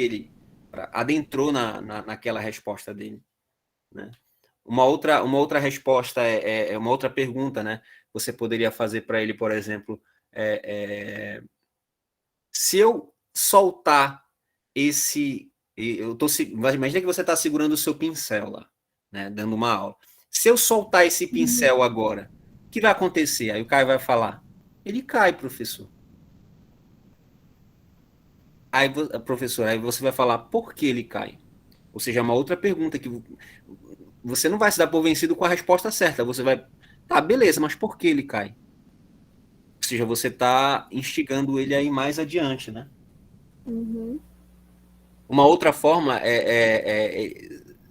adentrou naquela resposta dele, né? Uma outra resposta uma outra pergunta, né? Você poderia fazer para ele, por exemplo, se eu soltar imagina que você está segurando o seu pincel lá, né? Dando uma aula. Se eu soltar esse pincel agora, o que vai acontecer? Aí o Caio vai falar, ele cai, professor. Aí, professor, aí você vai falar, por que ele cai? Ou seja, uma outra pergunta que você não vai se dar por vencido com a resposta certa. Você vai, beleza, mas por que ele cai? Ou seja, você está instigando ele a ir mais adiante, né? Uhum. Uma outra forma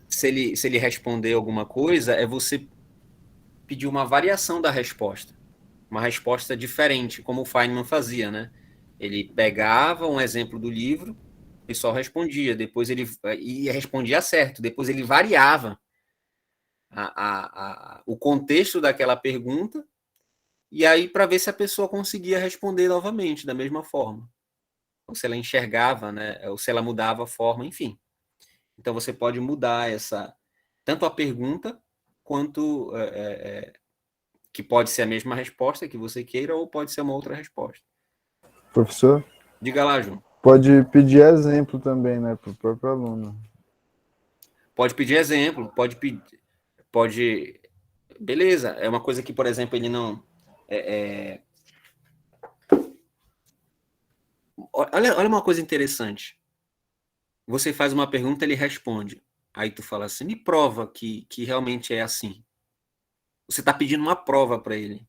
se ele responder alguma coisa, é você pedir uma variação da resposta. Uma resposta diferente, como o Feynman fazia, né? Ele pegava um exemplo do livro e só respondia. Depois ele respondia certo. Depois ele variava o contexto daquela pergunta, e aí para ver se a pessoa conseguia responder novamente da mesma forma. ou se ela enxergava, né? Ou se ela mudava a forma, enfim. Então você pode mudar tanto a pergunta quanto que pode ser a mesma resposta que você queira ou pode ser uma outra resposta. Professor, Diga lá, João. pode pedir exemplo também, né, para o próprio aluno. Pode pedir exemplo, pode pedir, pode. Beleza, é uma coisa que, por exemplo, ele não. Olha uma coisa interessante. Você faz uma pergunta, ele responde. Aí tu fala assim, me prova que realmente é assim. Você está pedindo uma prova para ele.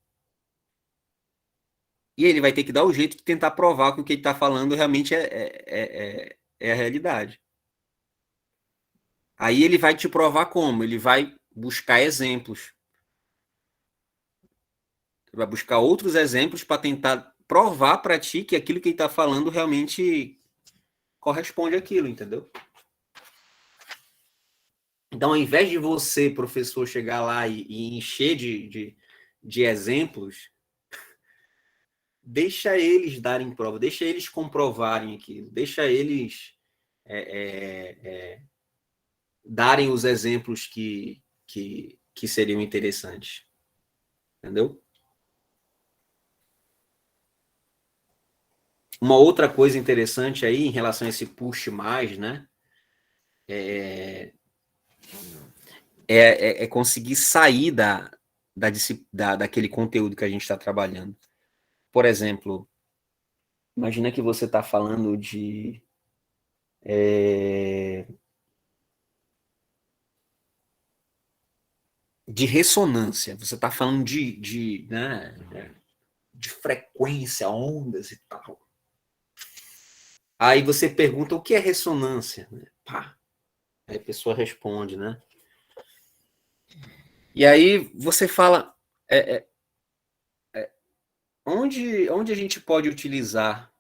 E ele vai ter que dar o jeito de tentar provar que o que ele está falando realmente é a realidade. Aí ele vai te provar como? Ele vai buscar exemplos. Ele vai buscar outros exemplos para tentar provar para ti que aquilo que ele está falando realmente corresponde àquilo, entendeu? Então, ao invés de você, professor, chegar lá e encher de exemplos, deixa eles darem prova, deixa eles comprovarem aquilo, deixa eles darem os exemplos que seriam interessantes. Entendeu? Uma outra coisa interessante aí, em relação a esse push mais, né? É conseguir sair daquele conteúdo que a gente está trabalhando. Por exemplo, imagina que você está falando de ressonância, você está falando né, de frequência, ondas e tal. Aí você pergunta o que é ressonância? Pá. Aí a pessoa responde, né? E aí você fala, onde a gente pode utilizar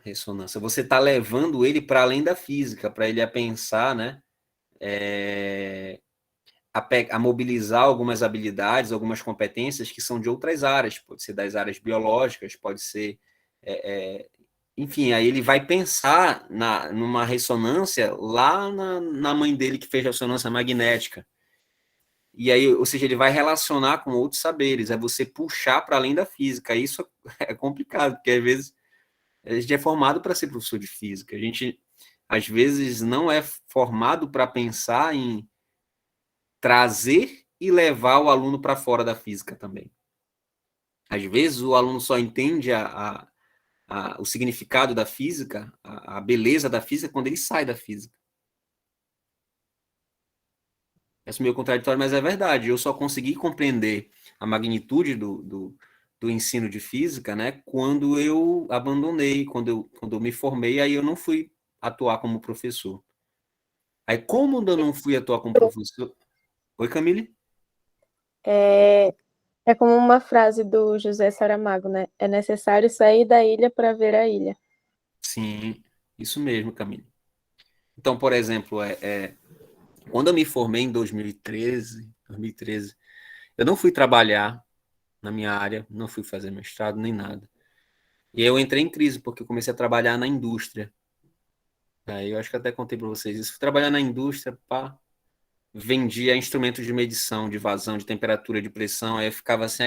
ressonância? Você está levando ele para além da física, para ele a pensar, né? A mobilizar algumas habilidades, algumas competências que são de outras áreas, pode ser das áreas biológicas, pode ser... enfim, aí ele vai pensar numa ressonância lá na mãe dele que fez ressonância magnética. E aí, ou seja, ele vai relacionar com outros saberes, é você puxar para além da física. Isso é complicado, porque às vezes a gente é formado para ser professor de física, a gente às vezes não é formado para pensar em trazer e levar o aluno para fora da física também. Às vezes o aluno só entende o significado da física, a beleza da física, quando ele sai da física. É meio contraditório, mas é verdade. Eu só consegui compreender a magnitude do ensino de física, né, quando eu abandonei, quando eu me formei, aí eu não fui atuar como professor. Aí, como eu não fui atuar como professor... Oi, Camille? É como uma frase do José Saramago, né? É necessário sair da ilha para ver a ilha. Sim, isso mesmo, Camille. Então, por exemplo, quando eu me formei em 2013, eu não fui trabalhar na minha área, não fui fazer mestrado nem nada. E aí eu entrei em crise, porque eu comecei a trabalhar na indústria. Aí eu acho que até contei para vocês isso. Fui trabalhar na indústria, pá, vendia instrumentos de medição, de vazão, de temperatura, de pressão. Aí eu ficava assim,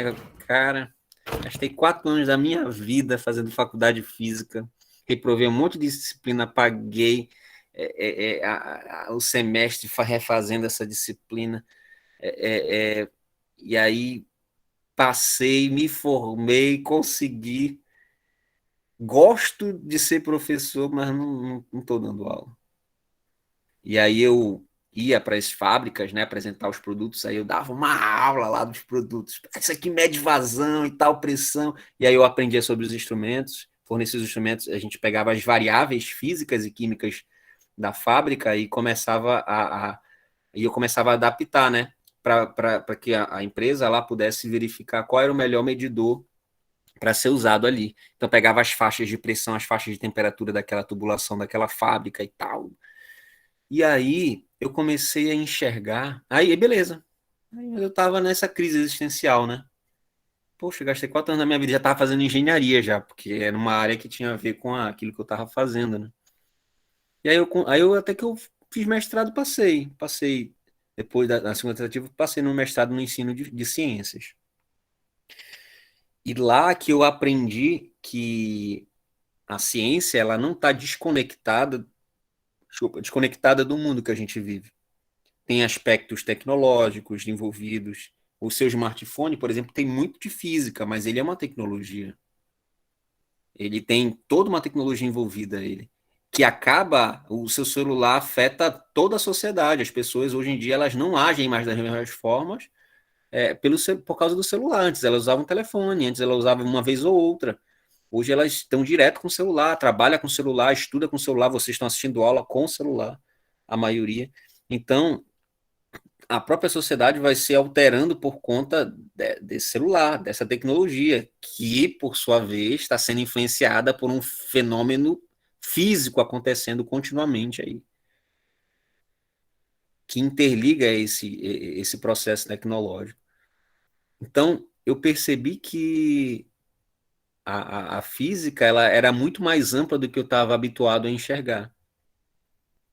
cara, gastei 4 anos da minha vida fazendo faculdade de física, reprovei um monte de disciplina, paguei o semestre refazendo essa disciplina. E aí passei, me formei, consegui. Gosto de ser professor, mas não estou dando aula. E aí eu ia para as fábricas, né, apresentar os produtos, aí eu dava uma aula lá dos produtos. Isso aqui mede vazão e tal, pressão. E aí eu aprendia sobre os instrumentos, fornecia os instrumentos, a gente pegava as variáveis físicas e químicas da fábrica e eu começava a adaptar, né, para que a empresa lá pudesse verificar qual era o melhor medidor para ser usado ali. Então pegava as faixas de pressão, as faixas de temperatura daquela tubulação, daquela fábrica e tal. E aí eu comecei a enxergar. Aí, beleza. Aí eu estava nessa crise existencial, né? Poxa, eu gastei 4 anos da minha vida, já estava fazendo engenharia já, porque era uma área que tinha a ver com aquilo que eu estava fazendo, né? E aí eu até que eu fiz mestrado, passei, depois da segunda tentativa, passei no mestrado no ensino de ciências. E lá que eu aprendi que a ciência, ela não está desconectada, desculpa, desconectada do mundo que a gente vive. Tem aspectos tecnológicos envolvidos. O seu smartphone, por exemplo, tem muito de física, mas ele é uma tecnologia. Ele tem toda uma tecnologia envolvida ele, que acaba, o seu celular afeta toda a sociedade. As pessoas hoje em dia elas não agem mais das mesmas formas por causa do celular. Antes elas usavam telefone, antes elas usavam uma vez ou outra. Hoje elas estão direto com o celular, trabalha com o celular, estuda com o celular, vocês estão assistindo aula com o celular, a maioria. Então, a própria sociedade vai se alterando por conta desse celular, dessa tecnologia, que, por sua vez, está sendo influenciada por um fenômeno físico acontecendo continuamente aí, que interliga esse processo tecnológico. Então, eu percebi que a física ela era muito mais ampla do que eu estava habituado a enxergar.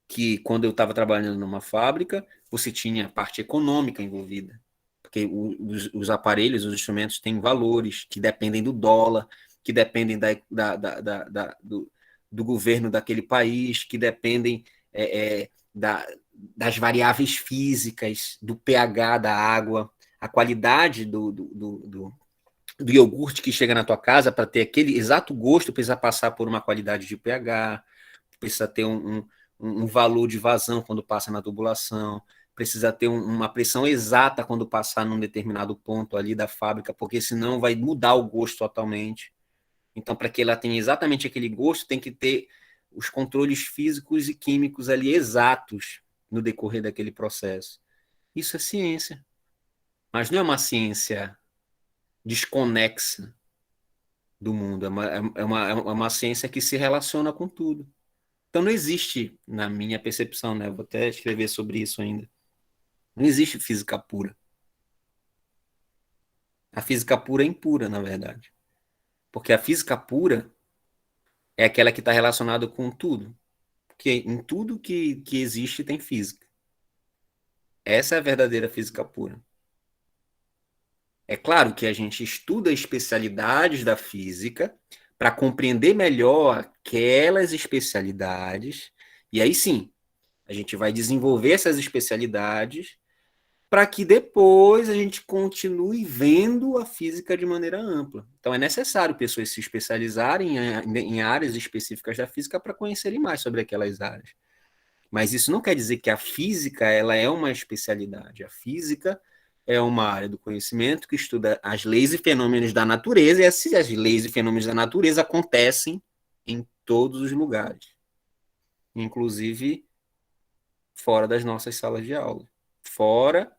Que quando eu estava trabalhando numa fábrica, você tinha a parte econômica envolvida, porque os aparelhos, os instrumentos têm valores que dependem do dólar, que dependem do governo daquele país, que dependem das variáveis físicas, do pH da água, a qualidade do iogurte que chega na tua casa para ter aquele exato gosto, precisa passar por uma qualidade de pH, precisa ter um valor de vazão quando passa na tubulação, precisa ter uma pressão exata quando passar num determinado ponto ali da fábrica, porque senão vai mudar o gosto totalmente. Então, para que ela tenha exatamente aquele gosto, tem que ter os controles físicos e químicos ali exatos no decorrer daquele processo. Isso é ciência, mas não é uma ciência desconexa do mundo, é uma ciência que se relaciona com tudo. Então não existe, na minha percepção, né? Vou até escrever sobre isso ainda. Não existe física pura. A física pura é impura, na verdade. Porque a física pura é aquela que está relacionada com tudo. Porque em tudo que existe tem física. Essa é a verdadeira física pura. É claro que a gente estuda especialidades da física para compreender melhor aquelas especialidades. E aí sim, a gente vai desenvolver essas especialidades para que depois a gente continue vendo a física de maneira ampla. Então é necessário pessoas se especializarem em áreas específicas da física para conhecerem mais sobre aquelas áreas. Mas isso não quer dizer que a física ela é uma especialidade. A física é uma área do conhecimento que estuda as leis e fenômenos da natureza, e essas leis e fenômenos da natureza acontecem em todos os lugares, inclusive fora das nossas salas de aula, fora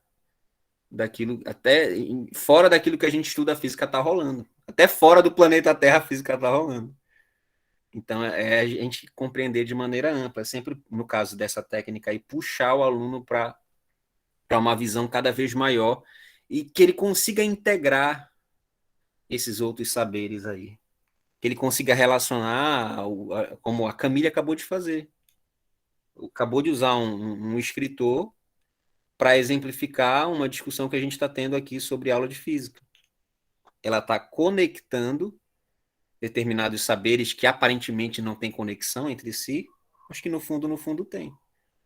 fora daquilo que a gente estuda, a física está rolando. Até fora do planeta Terra a física está rolando. Então, a gente compreender de maneira ampla, sempre no caso dessa técnica aí, puxar o aluno para uma visão cada vez maior e que ele consiga integrar esses outros saberes aí. Que ele consiga relacionar, como a Camille acabou de fazer. Acabou de usar um escritor para exemplificar uma discussão que a gente está tendo aqui sobre aula de física. Ela está conectando determinados saberes que aparentemente não têm conexão entre si, mas que no fundo tem.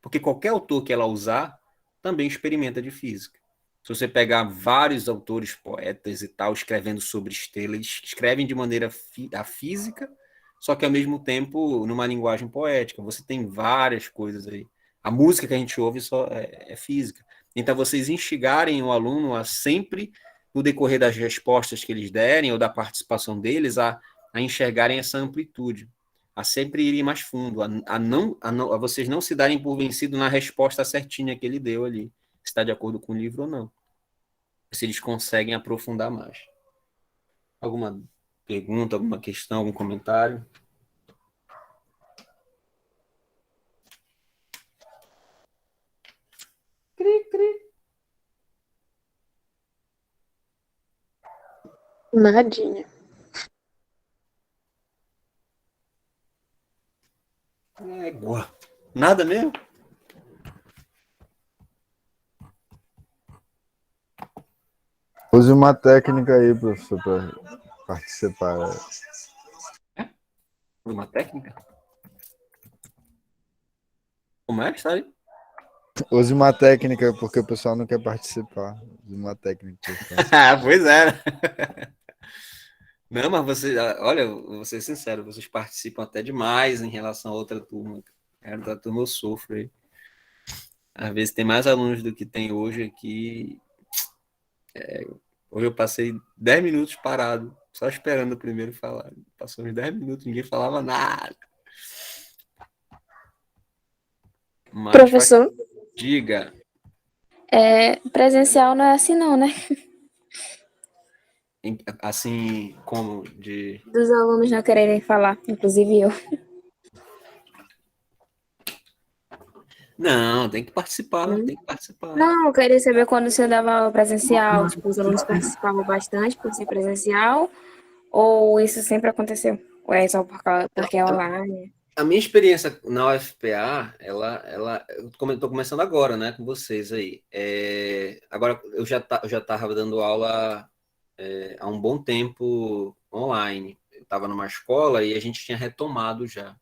Porque qualquer autor que ela usar também experimenta de física. Se você pegar vários autores, poetas e tal, escrevendo sobre estrelas, eles escrevem de maneira a física, só que ao mesmo tempo numa linguagem poética. Você tem várias coisas aí. A música que a gente ouve só é física. Então, vocês instigarem o aluno a sempre, no decorrer das respostas que eles derem ou da participação deles, a enxergarem essa amplitude, a sempre irem mais fundo, a vocês não se darem por vencido na resposta certinha que ele deu ali, se está de acordo com o livro ou não. Se eles conseguem aprofundar mais. Alguma pergunta, alguma questão, algum comentário? Cri, cri. Nadinha. Égua. Nada mesmo? Use uma técnica aí, professor, para participar. Uma técnica? Como é que está aí? Use uma técnica, porque o pessoal não quer participar. Use uma técnica. Pois é. Né? Não, mas você, olha, vou ser sincero, vocês participam até demais em relação a outra turma. A outra turma eu sofro aí. Às vezes tem mais alunos do que tem hoje aqui. Hoje eu passei 10 minutos parado, só esperando o primeiro falar. Passou uns 10 minutos, ninguém falava nada. Mas Professor, diga. presencial não é assim não, né? Assim como de... Dos alunos não quererem falar, inclusive eu. Não, tem que participar, tem que participar. Não, eu queria saber quando você dava aula presencial, tipo, os alunos participavam bastante por ser presencial, ou isso sempre aconteceu? Ou é só porque é online? A minha experiência na UFPA, eu tô começando agora, né, com vocês aí. Agora, eu já estava dando aula há um bom tempo online. Eu estava numa escola e a gente tinha retomado já.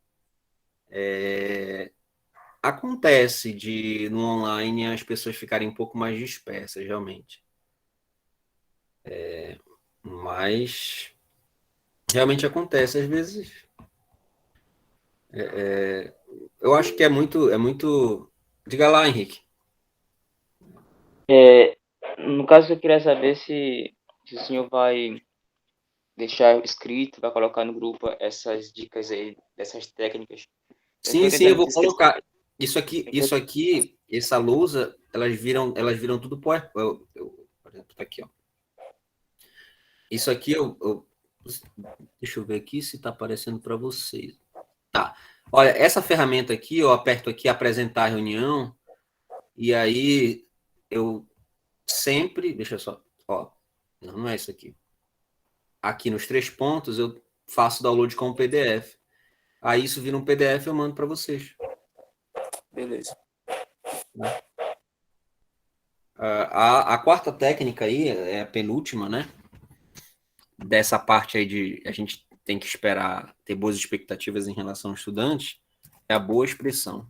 Acontece no online as pessoas ficarem um pouco mais dispersas, realmente. Mas realmente acontece, às vezes. Eu acho que é muito. Diga lá, Henrique. No caso, eu queria saber se o senhor vai deixar escrito, vai colocar no grupo essas dicas aí, dessas técnicas. Sim, eu vou colocar. Isso aqui, essa lousa, elas viram tudo por exemplo, tá aqui, ó. Isso aqui deixa eu ver aqui se está aparecendo para vocês. Tá. Olha, essa ferramenta aqui, eu aperto aqui apresentar a reunião e aí eu sempre, deixa eu só, ó, não é isso aqui. Aqui nos 3 pontos eu faço download com o PDF. Aí isso vira um PDF e eu mando para vocês. Beleza. A quarta técnica aí é a penúltima, né? Dessa parte aí a gente tem que esperar ter boas expectativas em relação ao estudante, é a boa expressão.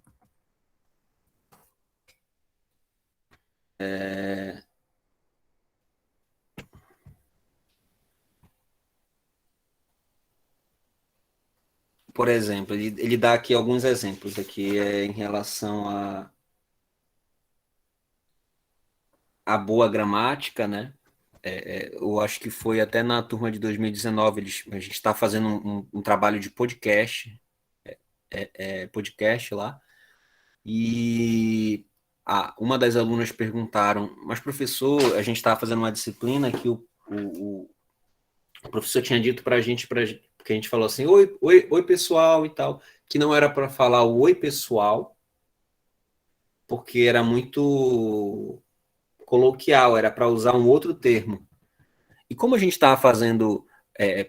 Por exemplo, ele dá aqui alguns exemplos aqui em relação a boa gramática, né? Eu acho que foi até na turma de 2019, a gente está fazendo um trabalho de podcast, podcast lá, e uma das alunas perguntaram, mas professor, a gente estava fazendo uma disciplina que o professor tinha dito para a gente, que a gente falou assim, oi pessoal e tal, que não era para falar o oi pessoal, porque era muito coloquial, era para usar um outro termo. E como a gente estava fazendo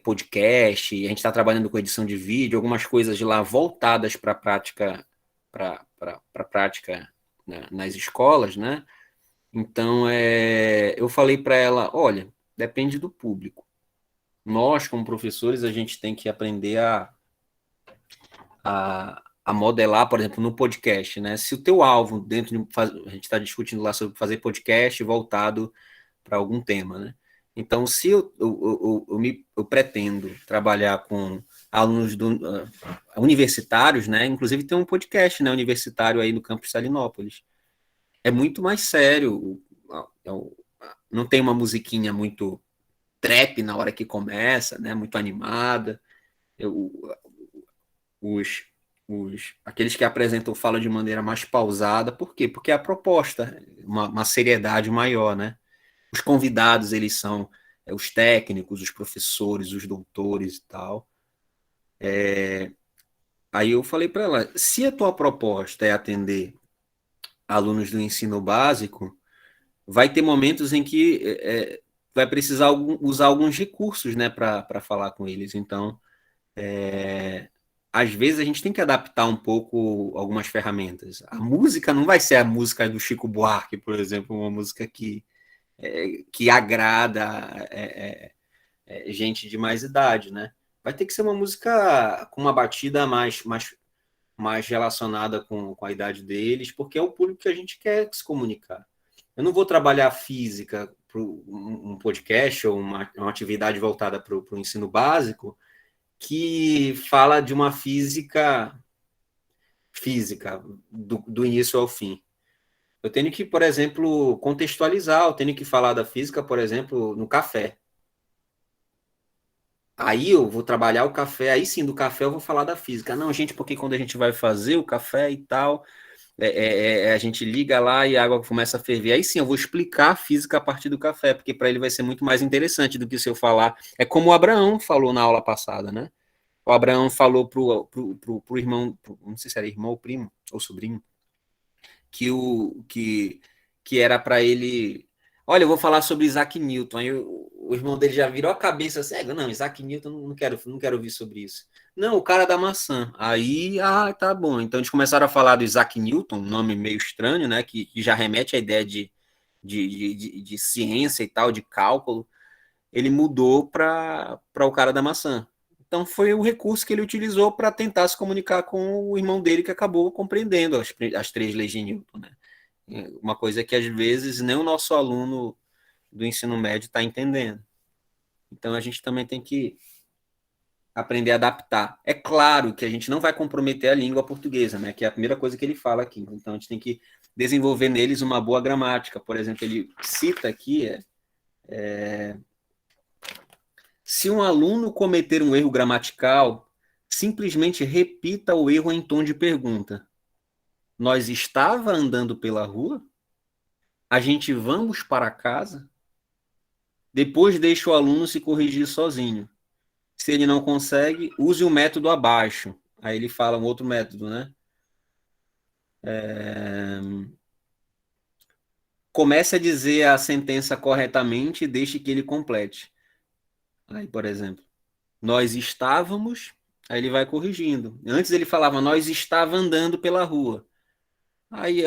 podcast, a gente está trabalhando com edição de vídeo, algumas coisas de lá voltadas para a prática, para prática nas escolas, né? Então, eu falei para ela, olha, depende do público. Nós, como professores, a gente tem que aprender a modelar, por exemplo, no podcast, né? Se o teu alvo a gente está discutindo lá sobre fazer podcast voltado para algum tema, né? Então, se eu pretendo trabalhar com alunos universitários, né? Inclusive tem um podcast, né, universitário aí no campus Salinópolis. É muito mais sério, não tem uma musiquinha muito trap na hora que começa, né? Muito animada. Aqueles que apresentam falam de maneira mais pausada. Por quê? Porque a proposta, uma seriedade maior, né? Os convidados, eles são os técnicos, os professores, os doutores e tal. Aí eu falei para ela, se a tua proposta é atender alunos do ensino básico, vai ter momentos em que vai precisar usar alguns recursos, né, para falar com eles. Então, às vezes a gente tem que adaptar um pouco algumas ferramentas. A música não vai ser a música do Chico Buarque, por exemplo, uma música que agrada gente de mais idade, né? Vai ter que ser uma música com uma batida mais relacionada com a idade deles, porque é o público que a gente quer se comunicar. Eu não vou trabalhar física para um podcast ou uma atividade voltada para o ensino básico que fala de uma física do início ao fim. Eu tenho que, por exemplo, contextualizar, eu tenho que falar da física, por exemplo, no café. Aí eu vou trabalhar o café, aí sim, do café eu vou falar da física. Não, gente, porque quando a gente vai fazer o café e tal, a gente liga lá e a água começa a ferver. Aí sim, eu vou explicar a física a partir do café, porque para ele vai ser muito mais interessante do que se eu falar. É como o Abraão falou na aula passada, né? O Abraão falou pro irmão, não sei se era irmão ou primo, ou sobrinho, que era para ele. Olha, eu vou falar sobre Isaac Newton. Aí o irmão dele já virou a cabeça assim, não, Isaac Newton, não quero ouvir sobre isso. Não, o cara da maçã. Aí, tá bom. Então eles começaram a falar do Isaac Newton, um nome meio estranho, né? Que já remete à ideia de ciência e tal, de cálculo. Ele mudou para o cara da maçã. Então foi o recurso que ele utilizou para tentar se comunicar com o irmão dele, que acabou compreendendo as 3 leis de Newton, né? Uma coisa que às vezes nem o nosso aluno do ensino médio está entendendo. Então a gente também tem que aprender a adaptar. É claro que a gente não vai comprometer a língua portuguesa, né? Que é a primeira coisa que ele fala aqui. Então a gente tem que desenvolver neles uma boa gramática. Por exemplo, ele cita aqui se um aluno cometer um erro gramatical, simplesmente repita o erro em tom de pergunta. Nós estava andando pela rua? A gente vamos para casa? Depois deixe o aluno se corrigir sozinho. Se ele não consegue, use o método abaixo. Aí ele fala um outro método, né? Comece a dizer a sentença corretamente e deixe que ele complete. Aí, por exemplo, nós estávamos, aí ele vai corrigindo. Antes ele falava, nós estava andando pela rua. Aí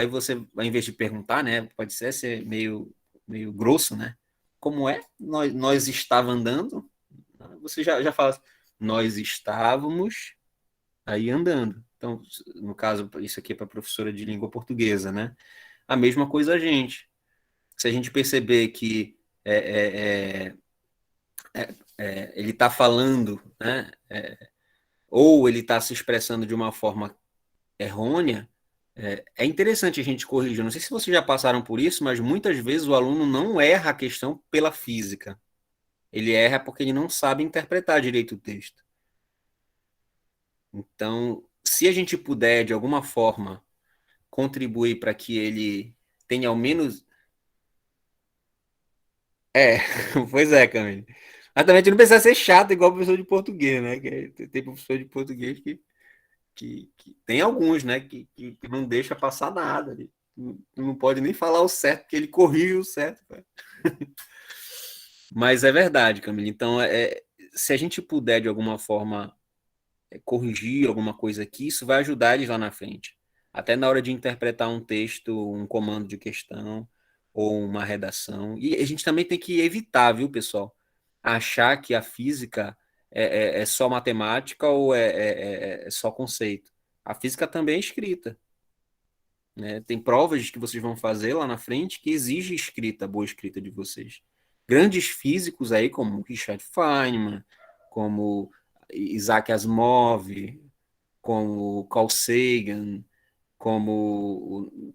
você, ao invés de perguntar, né? Pode ser meio grosso, né? Como é? Nós estava andando. Você já fala, assim, nós estávamos aí andando. Então, no caso, isso aqui é para professora de língua portuguesa, né? A mesma coisa a gente. Se a gente perceber que ele está falando, né? Ou ele está se expressando de uma forma errônea, é interessante a gente corrigir. Não sei se vocês já passaram por isso, mas muitas vezes o aluno não erra a questão pela física. Ele erra porque ele não sabe interpretar direito o texto. Então, se a gente puder, de alguma forma, contribuir para que ele tenha ao menos. É, pois é, Camille. Mas também a gente não precisa ser chato igual o professor de português, né? Tem professor de português que tem alguns, né? Que não deixa passar nada. Ele não pode nem falar o certo, porque ele corrige o certo. Cara. Mas é verdade, Camille. Então, se a gente puder, de alguma forma, corrigir alguma coisa aqui, isso vai ajudar eles lá na frente. Até na hora de interpretar um texto, um comando de questão ou uma redação. E a gente também tem que evitar, viu, pessoal? Achar que a física é só matemática ou é só conceito. A física também é escrita. Né? Tem provas que vocês vão fazer lá na frente que exige escrita, boa escrita de vocês. Grandes físicos aí, como Richard Feynman, como Isaac Asimov, como Carl Sagan, como o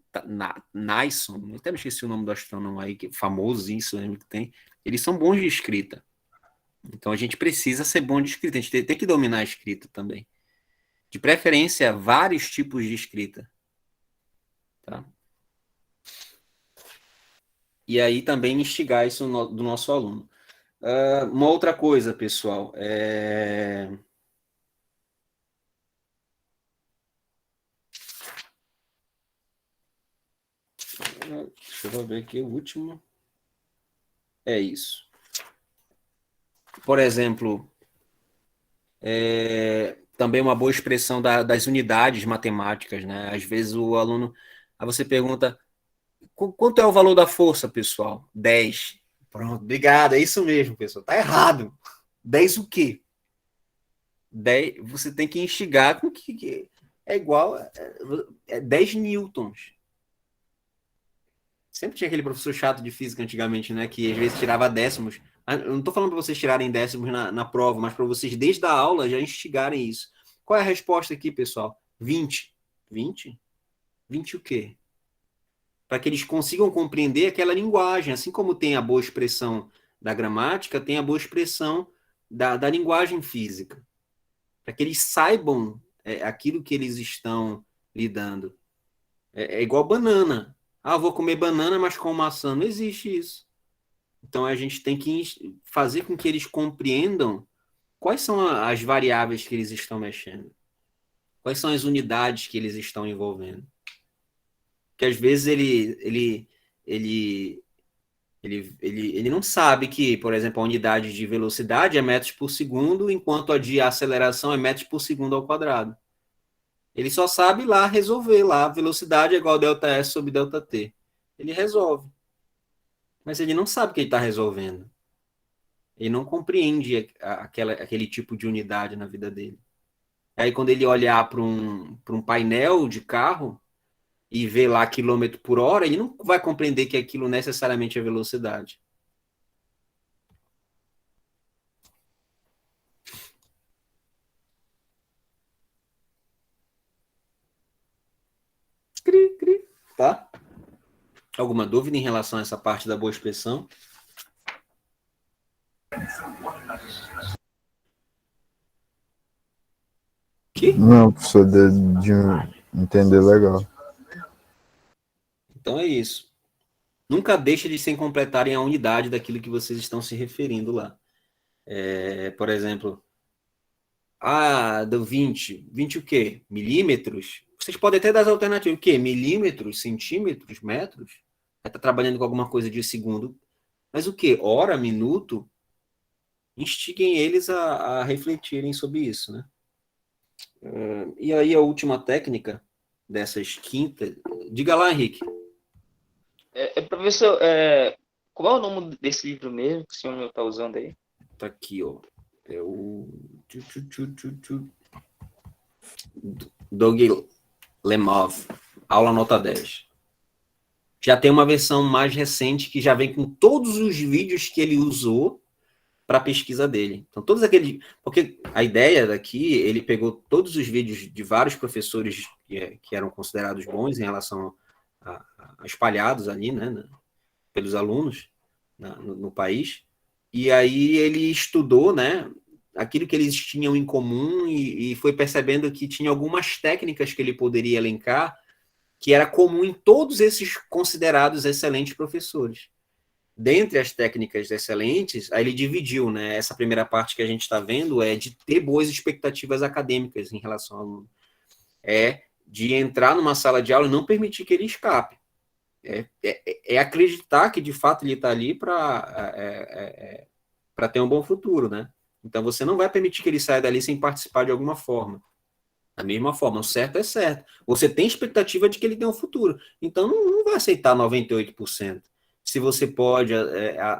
Nyson, eu até me esqueci o nome do astrônomo aí, que é famoso isso, lembro que tem. Eles são bons de escrita. Então a gente precisa ser bom de escrita, a gente tem que dominar a escrita também. De preferência, vários tipos de escrita. Tá? E aí também instigar isso do nosso aluno. Uma outra coisa, pessoal, deixa eu ver aqui o último. É isso. Por exemplo, também uma boa expressão das unidades matemáticas, né? Às vezes o aluno... Aí você pergunta, quanto é o valor da força, pessoal? 10. Pronto, obrigado, é isso mesmo, pessoal. Tá errado. 10 o quê? 10, você tem que instigar com que é igual a 10 newtons. Sempre tinha aquele professor chato de física antigamente, né? Que às vezes tirava décimos. Eu não estou falando para vocês tirarem décimos na prova, mas para vocês, desde a aula, já instigarem isso. Qual é a resposta aqui, pessoal? 20. 20? 20 o quê? Para que eles consigam compreender aquela linguagem. Assim como tem a boa expressão da gramática, tem a boa expressão da linguagem física. Para que eles saibam aquilo que eles estão lidando. É igual banana. Ah, vou comer banana, mas com maçã. Não existe isso. Então, a gente tem que fazer com que eles compreendam quais são as variáveis que eles estão mexendo. Quais são as unidades que eles estão envolvendo. Porque, às vezes, ele não sabe que, por exemplo, a unidade de velocidade é metros por segundo, enquanto a de aceleração é metros por segundo ao quadrado. Ele só sabe lá resolver lá, velocidade é igual a ΔS sobre ΔT. Ele resolve. Mas ele não sabe o que ele está resolvendo. Ele não compreende aquele tipo de unidade na vida dele. Aí quando ele olhar para um painel de carro e ver lá quilômetro por hora, ele não vai compreender que aquilo necessariamente é velocidade. Cri, cri. Tá? Alguma dúvida em relação a essa parte da boa expressão? Que? Não, professor, de entender legal. Então é isso. Nunca deixe de se completarem a unidade daquilo que vocês estão se referindo lá. Por exemplo, do 20. 20 o quê? Milímetros? Vocês podem até dar as alternativas. O quê? Milímetros, centímetros, metros? Vai estar trabalhando com alguma coisa de segundo. Mas o quê? Hora, minuto? Instiguem eles a refletirem sobre isso, né? E aí a última técnica dessas quintas... Diga lá, Henrique. Professor, qual é o nome desse livro mesmo que o senhor está usando aí? Tá aqui, ó. É o Doug Lemov, aula nota 10. Já tem uma versão mais recente que já vem com todos os vídeos que ele usou para a pesquisa dele. Então, todos aqueles... Porque a ideia daqui, ele pegou todos os vídeos de vários professores que eram considerados bons em relação a espalhados ali, né, pelos alunos no país, e aí ele estudou, né, aquilo que eles tinham em comum e foi percebendo que tinha algumas técnicas que ele poderia elencar que era comum em todos esses considerados excelentes professores. Dentre as técnicas excelentes, aí ele dividiu, né? Essa primeira parte que a gente está vendo é de ter boas expectativas acadêmicas em relação ao aluno. É de entrar numa sala de aula e não permitir que ele escape. É acreditar que, de fato, ele está ali para ter um bom futuro, né? Então, você não vai permitir que ele saia dali sem participar de alguma forma. Da mesma forma, o certo é certo. Você tem expectativa de que ele tenha um futuro. Então, não vai aceitar 98%. Se você pode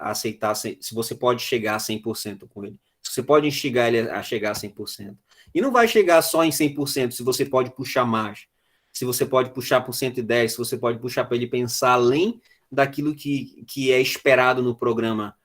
aceitar, se você pode chegar a 100% com ele. Se você pode instigar ele a chegar a 100%. E não vai chegar só em 100% se você pode puxar mais. Se você pode puxar por 110, se você pode puxar para ele pensar além daquilo que é esperado no programa,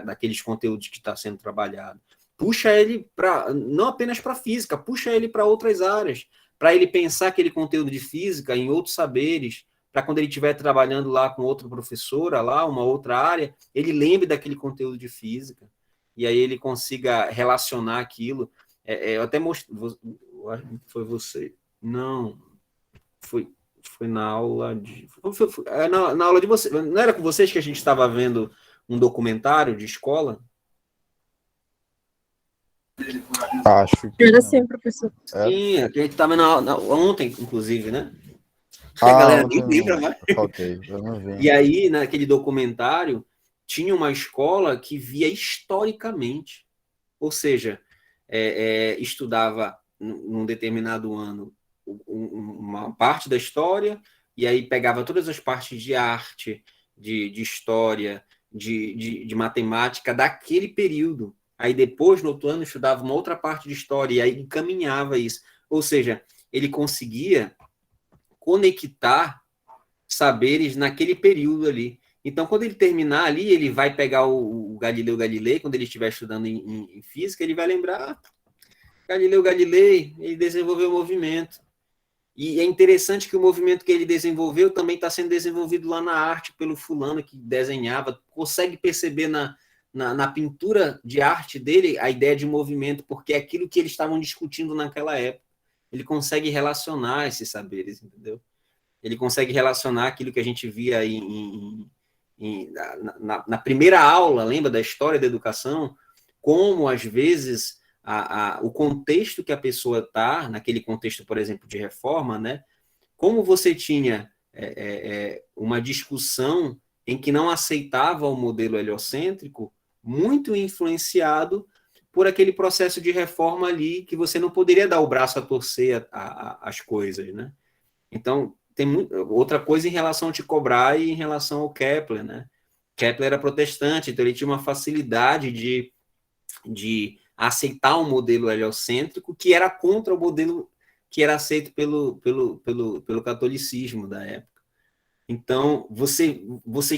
daqueles conteúdos que está sendo trabalhado. Puxa ele não apenas para física, puxa ele para outras áreas, para ele pensar aquele conteúdo de física em outros saberes, para quando ele estiver trabalhando lá com outra professora, lá, uma outra área, ele lembre daquele conteúdo de física, e aí ele consiga relacionar aquilo. Eu até mostrei, foi você, não, foi na aula de... Na aula de você, não era com vocês que a gente estava vendo um documentário de escola? Acho que Era sim, professor. Sim, a gente estava ontem, inclusive, né? A Ah, galera ontem nem lembra não, mais. eu faltei, eu não vi. E aí, naquele documentário, tinha uma escola que via historicamente, ou seja, estudava num determinado ano uma parte da história, e aí pegava todas as partes de arte, de história, de matemática daquele período. Aí depois, no outro ano, estudava uma outra parte de história, e aí encaminhava isso. Ou seja, ele conseguia conectar saberes naquele período ali. Então, quando ele terminar ali, ele vai pegar o Galileu Galilei, quando ele estiver estudando em física, ele vai lembrar, Galileu Galilei, ele desenvolveu o movimento. E é interessante que o movimento que ele desenvolveu também está sendo desenvolvido lá na arte pelo fulano que desenhava. Consegue perceber na pintura de arte dele a ideia de movimento, porque é aquilo que eles estavam discutindo naquela época. Ele consegue relacionar esses saberes, entendeu? Ele consegue relacionar aquilo que a gente via na primeira aula, lembra da história da educação, como às vezes o contexto que a pessoa está, naquele contexto, por exemplo, de reforma, né? Como você tinha uma discussão em que não aceitava o modelo heliocêntrico, muito influenciado por aquele processo de reforma ali, que você não poderia dar o braço a torcer às coisas, né? Então, tem outra coisa em relação a Tycho Brahe e em relação ao Kepler, né? Kepler era protestante, então ele tinha uma facilidade de aceitar um modelo heliocêntrico que era contra o modelo que era aceito pelo catolicismo da época. Então, você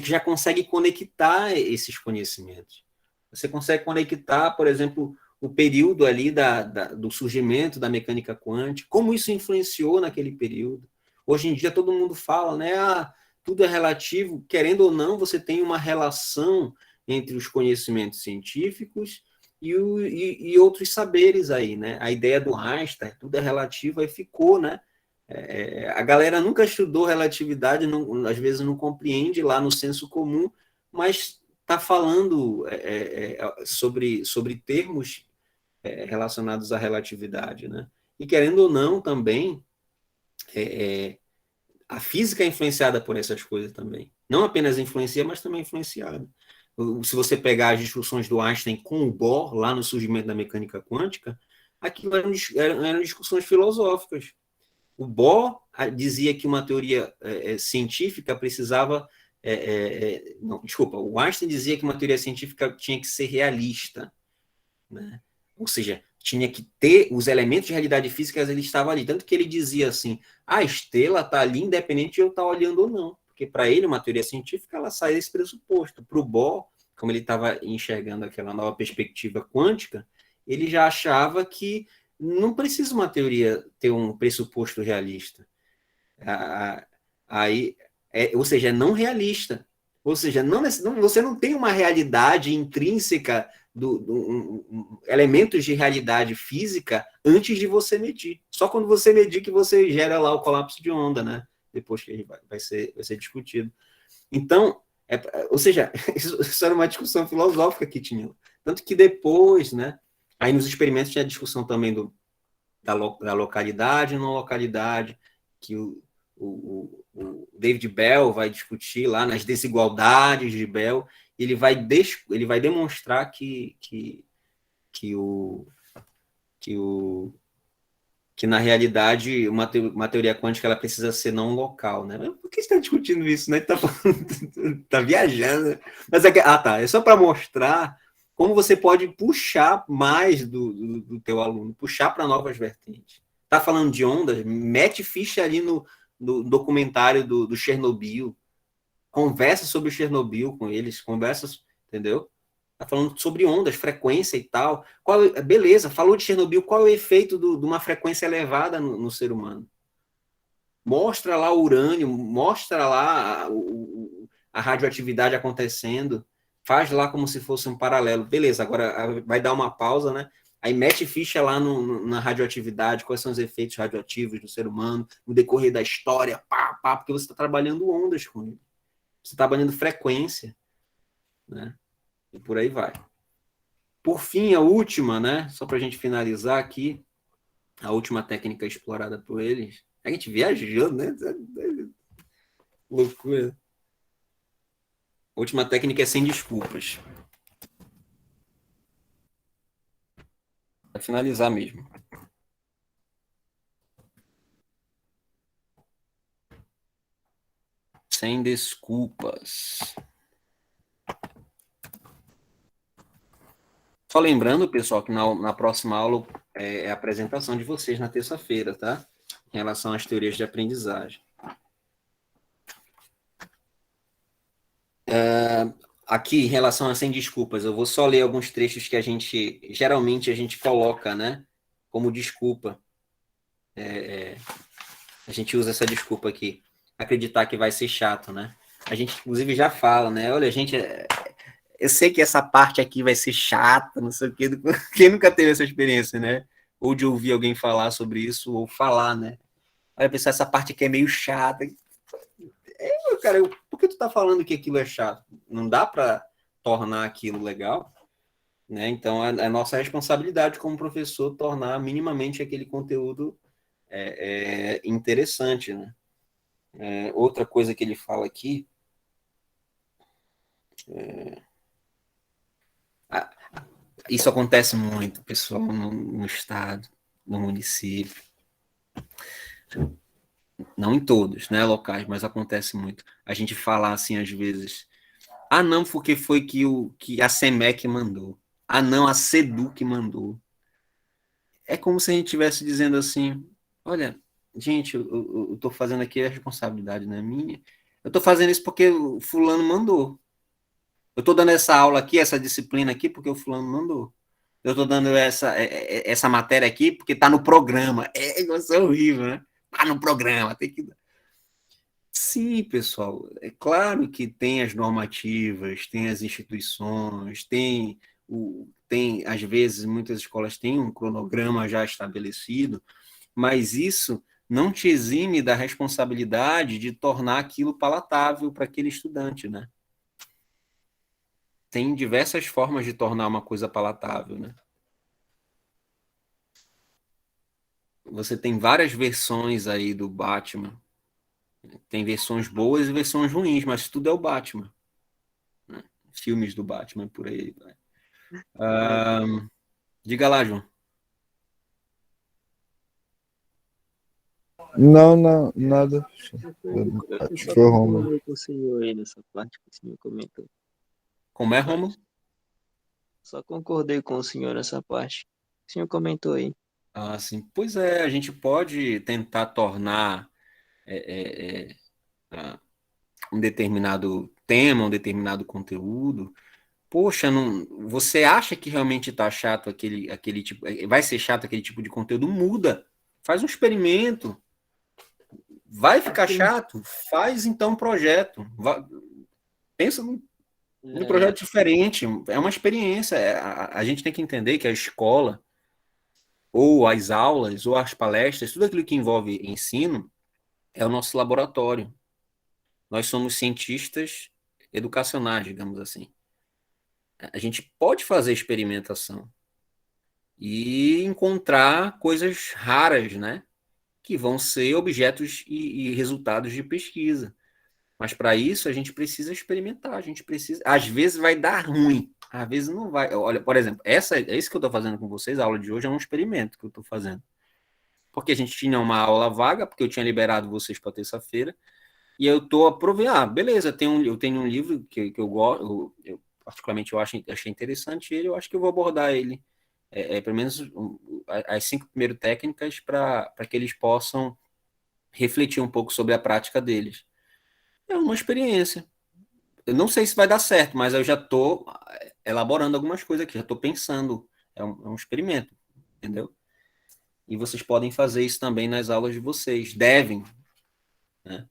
já consegue conectar esses conhecimentos. Você consegue conectar, por exemplo, o período ali do surgimento da mecânica quântica, como isso influenciou naquele período. Hoje em dia todo mundo fala, né? Tudo é relativo, querendo ou não, você tem uma relação entre os conhecimentos científicos e outros saberes aí, né? A ideia do Einstein, tudo é relativo, aí ficou, né? A galera nunca estudou relatividade, às vezes não compreende lá no senso comum, mas está falando sobre termos relacionados à relatividade, né? E querendo ou não, também, a física é influenciada por essas coisas também. Não apenas influencia, mas também é influenciada. Se você pegar as discussões do Einstein com o Bohr, lá no surgimento da mecânica quântica, aquilo eram discussões filosóficas. O Bohr dizia que uma teoria científica precisava... não, desculpa, o Einstein dizia que uma teoria científica tinha que ser realista, né? Ou seja, tinha que ter os elementos de realidade física, eles estavam ali. Tanto que ele dizia assim, a estrela está ali independente de eu estar olhando ou não. Porque para ele, uma teoria científica, ela sai desse pressuposto. Para o Bohr, como ele estava enxergando aquela nova perspectiva quântica, ele já achava que não precisa uma teoria ter um pressuposto realista. Ou seja, é não realista. Ou seja, você não tem uma realidade intrínseca, elementos de realidade física antes de você medir. Só quando você medir que você gera lá o colapso de onda, né? Depois que vai ser discutido. Então, ou seja, isso era uma discussão filosófica que tinha. Tanto que depois, né? Aí nos experimentos tinha a discussão também da localidade e não localidade, que o David Bell vai discutir lá nas desigualdades de Bell, e ele vai demonstrar que na realidade uma teoria quântica ela precisa ser não local, né? Mas por que você está discutindo isso, né? Tá viajando. Mas é só para mostrar como você pode puxar mais do teu aluno, puxar para novas vertentes. Tá falando de ondas? Mete ficha ali no documentário do Chernobyl, conversa sobre o Chernobyl com eles, entendeu? Tá falando sobre ondas, frequência e tal. Beleza, falou de Chernobyl, qual é o efeito de uma frequência elevada no ser humano? Mostra lá o urânio, mostra lá a radioatividade acontecendo, faz lá como se fosse um paralelo. Beleza, agora vai dar uma pausa, né? Aí mete ficha lá na radioatividade, quais são os efeitos radioativos no ser humano, no decorrer da história, porque você está trabalhando ondas com ele. Você está trabalhando frequência, né? E por aí vai. Por fim, a última, né? Só para a gente finalizar aqui, a última técnica explorada por eles. A gente viajou, né? Loucura. última técnica é sem desculpas. Para finalizar mesmo. Sem desculpas. Só lembrando, pessoal, que na próxima aula é a apresentação de vocês na terça-feira, tá? Em relação às teorias de aprendizagem. Aqui, em relação a sem desculpas, eu vou só ler alguns trechos que geralmente a gente coloca, né? Como desculpa. A gente usa essa desculpa aqui. Acreditar que vai ser chato, né? A gente, inclusive, já fala, né? Olha, gente, eu sei que essa parte aqui vai ser chata, não sei o quê. Quem nunca teve essa experiência, né? Ou de ouvir alguém falar sobre isso, ou falar, né? Olha, pessoal, essa parte aqui é meio chata. Cara, por que tu tá falando que aquilo é chato? Não dá para tornar aquilo legal, né? Então, é nossa responsabilidade como professor tornar minimamente aquele conteúdo interessante, né? Outra coisa que ele fala aqui isso acontece muito, pessoal, no estado, no município. Não em todos, né, locais, mas acontece muito. A gente falar assim, às vezes, não, porque foi que a SEMEC mandou. Não, a SEDUC mandou. É como se a gente estivesse dizendo assim, olha, gente, eu tô fazendo aqui, a responsabilidade não é minha. Eu tô fazendo isso porque o fulano mandou. Eu tô dando essa aula aqui, essa disciplina aqui, porque o fulano mandou. Eu tô dando essa matéria aqui porque tá no programa. Isso é horrível, né? Tá no programa, tem que... Sim, pessoal, é claro que tem as normativas, tem as instituições, às vezes, muitas escolas têm um cronograma já estabelecido, mas isso não te exime da responsabilidade de tornar aquilo palatável para aquele estudante, né? Tem diversas formas de tornar uma coisa palatável, né? Você tem várias versões aí do Batman. Tem versões boas e versões ruins, mas tudo é o Batman. Né? Filmes do Batman, por aí. Diga lá, João. Não, nada. Eu Acho só que foi o Romulo. concordei com o senhor aí nessa parte que o senhor comentou. Como é, Romulo? Só concordei com o senhor nessa parte que o senhor comentou aí. Sim. Pois é, a gente pode tentar tornar um determinado tema, um determinado conteúdo. Poxa, você acha que realmente está chato aquele tipo, vai ser chato aquele tipo de conteúdo? Muda, faz um experimento. Vai ficar chato? Faz então um projeto. Pensa num projeto diferente. É uma experiência. A gente tem que entender que a escola, ou as aulas, ou as palestras, tudo aquilo que envolve ensino, é o nosso laboratório. Nós somos cientistas educacionais, digamos assim. A gente pode fazer experimentação e encontrar coisas raras, né? Que vão ser objetos e resultados de pesquisa. Mas para isso a gente precisa experimentar, a gente precisa. Às vezes vai dar ruim, às vezes não vai. Olha, por exemplo, é isso que eu estou fazendo com vocês, a aula de hoje é um experimento que eu estou fazendo. Porque a gente tinha uma aula vaga, porque eu tinha liberado vocês para terça-feira, e eu estou aproveitando. Beleza, eu tenho um livro que eu gosto, particularmente achei interessante ele, eu acho que eu vou abordar ele, pelo menos as 5 primeiras técnicas, para que eles possam refletir um pouco sobre a prática deles. É uma experiência. Eu não sei se vai dar certo, mas eu já estou elaborando algumas coisas aqui, já estou pensando. É um experimento, entendeu? E vocês podem fazer isso também nas aulas de vocês. Devem. Né?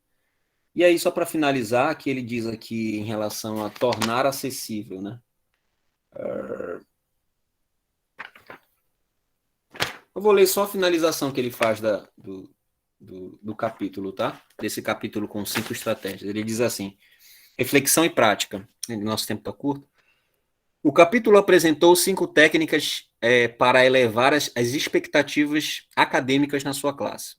E aí, só para finalizar, que ele diz aqui em relação a tornar acessível, né? Eu vou ler só a finalização que ele faz do capítulo, tá? Desse capítulo com 5 estratégias. Ele diz assim: reflexão e prática. Nosso tempo está curto. O capítulo apresentou 5 técnicas para elevar as expectativas acadêmicas na sua classe.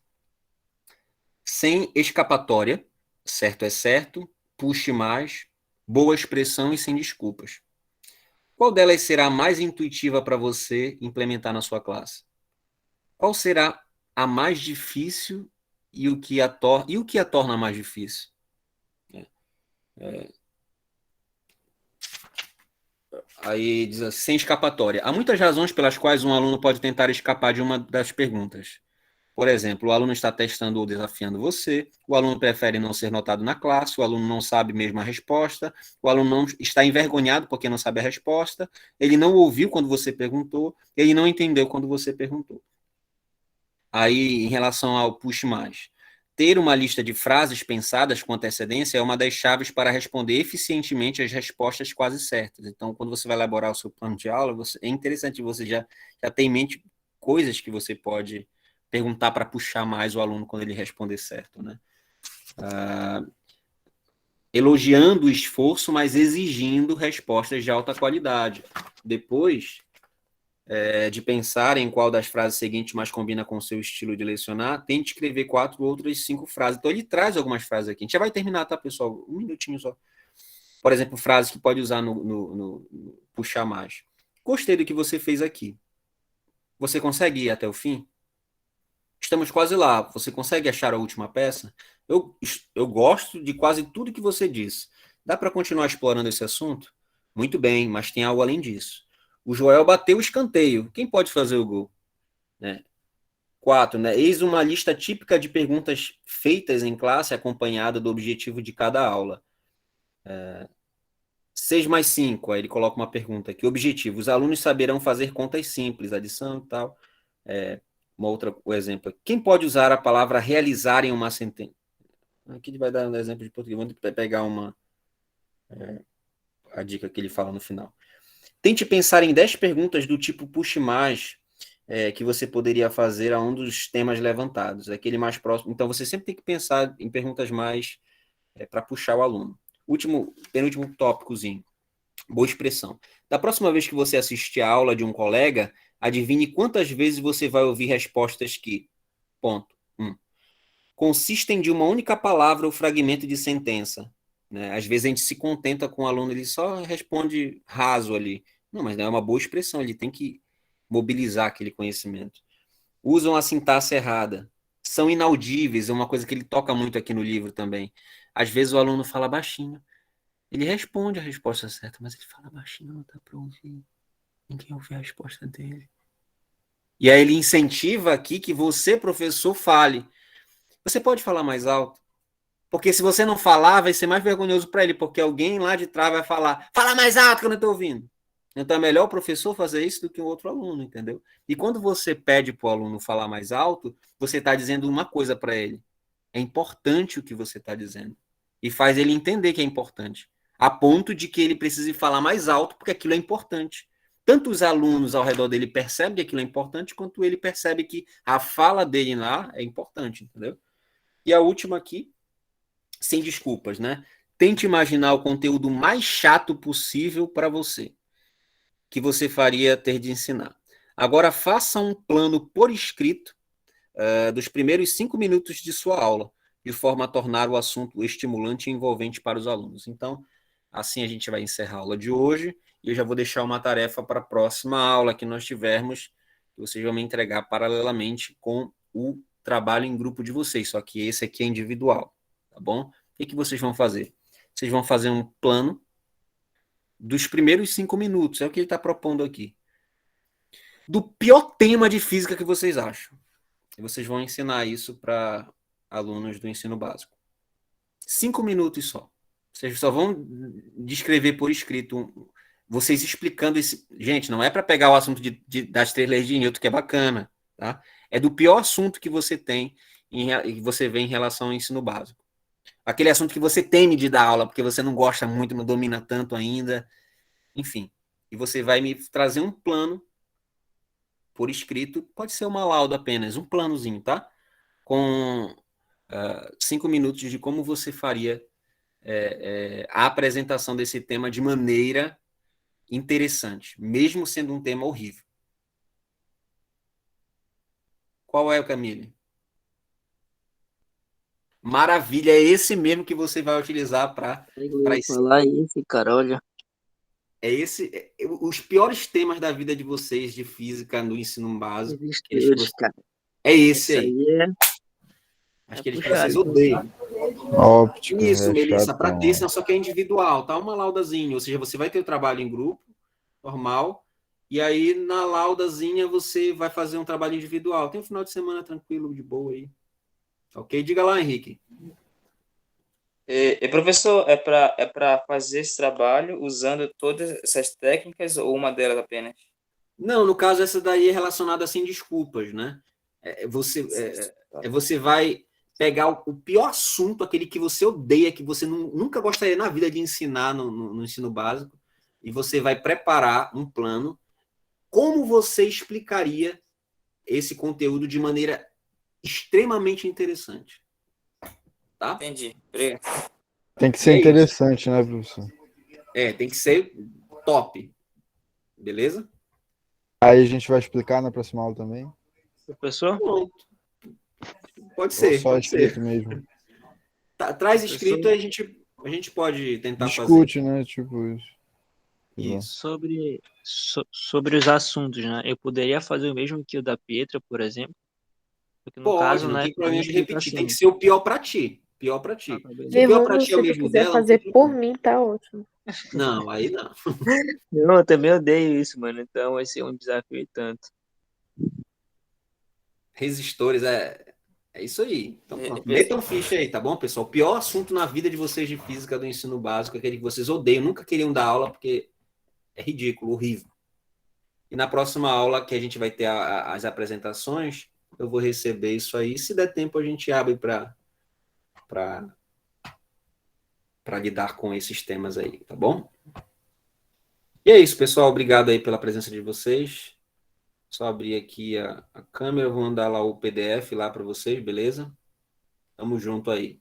Sem escapatória, certo é certo, puxe mais, boa expressão e sem desculpas. Qual delas será mais intuitiva para você implementar na sua classe? Qual será a mais difícil e o que a torna mais difícil? Aí diz assim, sem escapatória. Há muitas razões pelas quais um aluno pode tentar escapar de uma das perguntas. Por exemplo, o aluno está testando ou desafiando você, o aluno prefere não ser notado na classe, o aluno não sabe mesmo a resposta, o aluno não está envergonhado porque não sabe a resposta, ele não ouviu quando você perguntou, ele não entendeu quando você perguntou. Aí, em relação ao push mais, ter uma lista de frases pensadas com antecedência é uma das chaves para responder eficientemente as respostas quase certas. Então, quando você vai elaborar o seu plano de aula, é interessante você já ter em mente coisas que você pode perguntar para puxar mais o aluno quando ele responder certo, né? Elogiando o esforço, mas exigindo respostas de alta qualidade. Depois de pensar em qual das frases seguintes mais combina com o seu estilo de lecionar, tente escrever 4 outras 5 frases. Então, ele traz algumas frases aqui. A gente já vai terminar, tá, pessoal? Um minutinho só. Por exemplo, frases que pode usar no puxar mais. Gostei do que você fez aqui. Você consegue ir até o fim? Estamos quase lá. Você consegue achar a última peça? Eu gosto de quase tudo que você disse. Dá para continuar explorando esse assunto? Muito bem, mas tem algo além disso. O Joel bateu o escanteio. Quem pode fazer o gol? 4. Eis uma lista típica de perguntas feitas em classe acompanhada do objetivo de cada aula. 6 mais 5. Aí ele coloca uma pergunta aqui. Objetivo. Os alunos saberão fazer contas simples, adição e tal. O exemplo. Quem pode usar a palavra realizar em uma sentença? Aqui ele vai dar um exemplo de português. Vamos pegar a dica que ele fala no final. Tente pensar em 10 perguntas do tipo puxe mais, que você poderia fazer a um dos temas levantados, aquele mais próximo. Então, você sempre tem que pensar em perguntas mais para puxar o aluno. Penúltimo tópicozinho. Boa expressão. Da próxima vez que você assistir a aula de um colega, adivinhe quantas vezes você vai ouvir respostas que... Ponto. 1. Consistem de uma única palavra ou fragmento de sentença. Né? Às vezes a gente se contenta com o aluno, ele só responde raso ali. Não, mas não é uma boa expressão, ele tem que mobilizar aquele conhecimento. Usam a sintaxe errada. São inaudíveis, é uma coisa que ele toca muito aqui no livro também. Às vezes o aluno fala baixinho. Ele responde a resposta certa, mas ele fala baixinho, não dá para ouvir. Ninguém ouve a resposta dele. E aí ele incentiva aqui que você, professor, fale. Você pode falar mais alto. Porque se você não falar, vai ser mais vergonhoso para ele, porque alguém lá de trás vai falar, fala mais alto que eu não estou ouvindo. Então é melhor o professor fazer isso do que o outro aluno, entendeu? E quando você pede para o aluno falar mais alto, você está dizendo uma coisa para ele. É importante o que você está dizendo. E faz ele entender que é importante. A ponto de que ele precise falar mais alto, porque aquilo é importante. Tanto os alunos ao redor dele percebem que aquilo é importante, quanto ele percebe que a fala dele lá é importante, entendeu? E a última aqui, sem desculpas, né? Tente imaginar o conteúdo mais chato possível para você, que você faria ter de ensinar. Agora, faça um plano por escrito dos primeiros 5 minutos de sua aula, de forma a tornar o assunto estimulante e envolvente para os alunos. Então, assim a gente vai encerrar a aula de hoje, e eu já vou deixar uma tarefa para a próxima aula que nós tivermos, que vocês vão me entregar paralelamente com o trabalho em grupo de vocês, só que esse aqui é individual, tá bom? O que vocês vão fazer? Vocês vão fazer um plano dos primeiros 5 minutos, é o que ele está propondo aqui. Do pior tema de física que vocês acham. E vocês vão ensinar isso para alunos do ensino básico. 5 minutos só. Vocês só vão descrever por escrito, vocês explicando isso. Gente, não é para pegar o assunto das 3 leis de Newton, que é bacana, tá? É do pior assunto que você tem, que você vê em relação ao ensino básico. Aquele assunto que você teme de dar aula, porque você não gosta muito, não domina tanto ainda. Enfim. E você vai me trazer um plano por escrito, pode ser uma lauda apenas, um planozinho, tá? Com 5 minutos de como você faria a apresentação desse tema de maneira interessante, mesmo sendo um tema horrível. Qual é o Camille? Maravilha, é esse mesmo que você vai utilizar para Eu ia falar isso, cara, olha. os piores temas da vida de vocês de física no ensino básico, aqueles que Resistores, cara. é esse Isso aí, aí aqueles que vocês puxado. odeiam. Óptica, Isso, é Melissa, para chatão. ter, só que é individual, tá? Uma laudazinha, ou seja, você vai ter o trabalho em grupo, normal, e aí na laudazinha você vai fazer um trabalho individual. Tem um final de semana tranquilo, de boa aí. Ok? Diga lá, Henrique. Professor, é para fazer esse trabalho usando todas essas técnicas ou uma delas apenas? Não, no caso, essa daí é relacionada assim, desculpas, né? Você vai pegar o pior assunto, aquele que você odeia, que você nunca gostaria na vida de ensinar no ensino básico, e você vai preparar um plano, como você explicaria esse conteúdo de maneira extremamente interessante. Tá? Entendi. Obrigado. Tem que ser isso. interessante, né, professor? Tem que ser top. Beleza? Aí a gente vai explicar na próxima aula também? Professor? Pronto. Pode Ou ser. só Pode escrito ser. mesmo? Traz Professor? escrito e a gente pode tentar fazer. Discute, né? Tipo isso. Isso. Sobre os assuntos, né? Eu poderia fazer o mesmo que o da Pietra, por exemplo. Porque no Pode, caso, não né, tem a problema gente de explica repetir. assim. Tem que ser o pior para ti. Pior para ti. Tá, beleza. Se o pior para Irmão, ti é o se tu mesmo quiser dela, não fazer tem por problema. mim, tá ótimo. Não, aí não. Não, eu também odeio isso, mano. Então vai ser um desafio e tanto. Resistores, é isso aí. Então, pronto. É, Metam ficha aí, tá bom, pessoal? O pior assunto na vida de vocês de física do ensino básico, aquele que vocês odeiam, nunca queriam dar aula, porque é ridículo, horrível. E na próxima aula, que a gente vai ter as apresentações, eu vou receber isso aí. Se der tempo, a gente abre para lidar com esses temas aí, tá bom? E é isso, pessoal. Obrigado aí pela presença de vocês. Só abrir aqui a câmera, vou mandar lá o PDF lá para vocês, beleza? Tamo junto aí.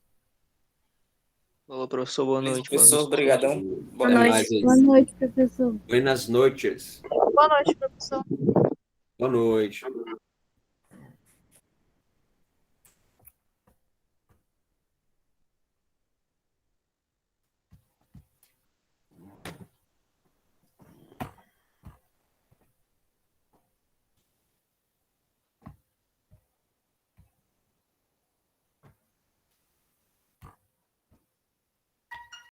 Falou, professor, boa noite. Professor, obrigadão. Boa Até noite. mais aí. Boa noite, professor. Buenas noites. Boa noite, professor. Boa noite.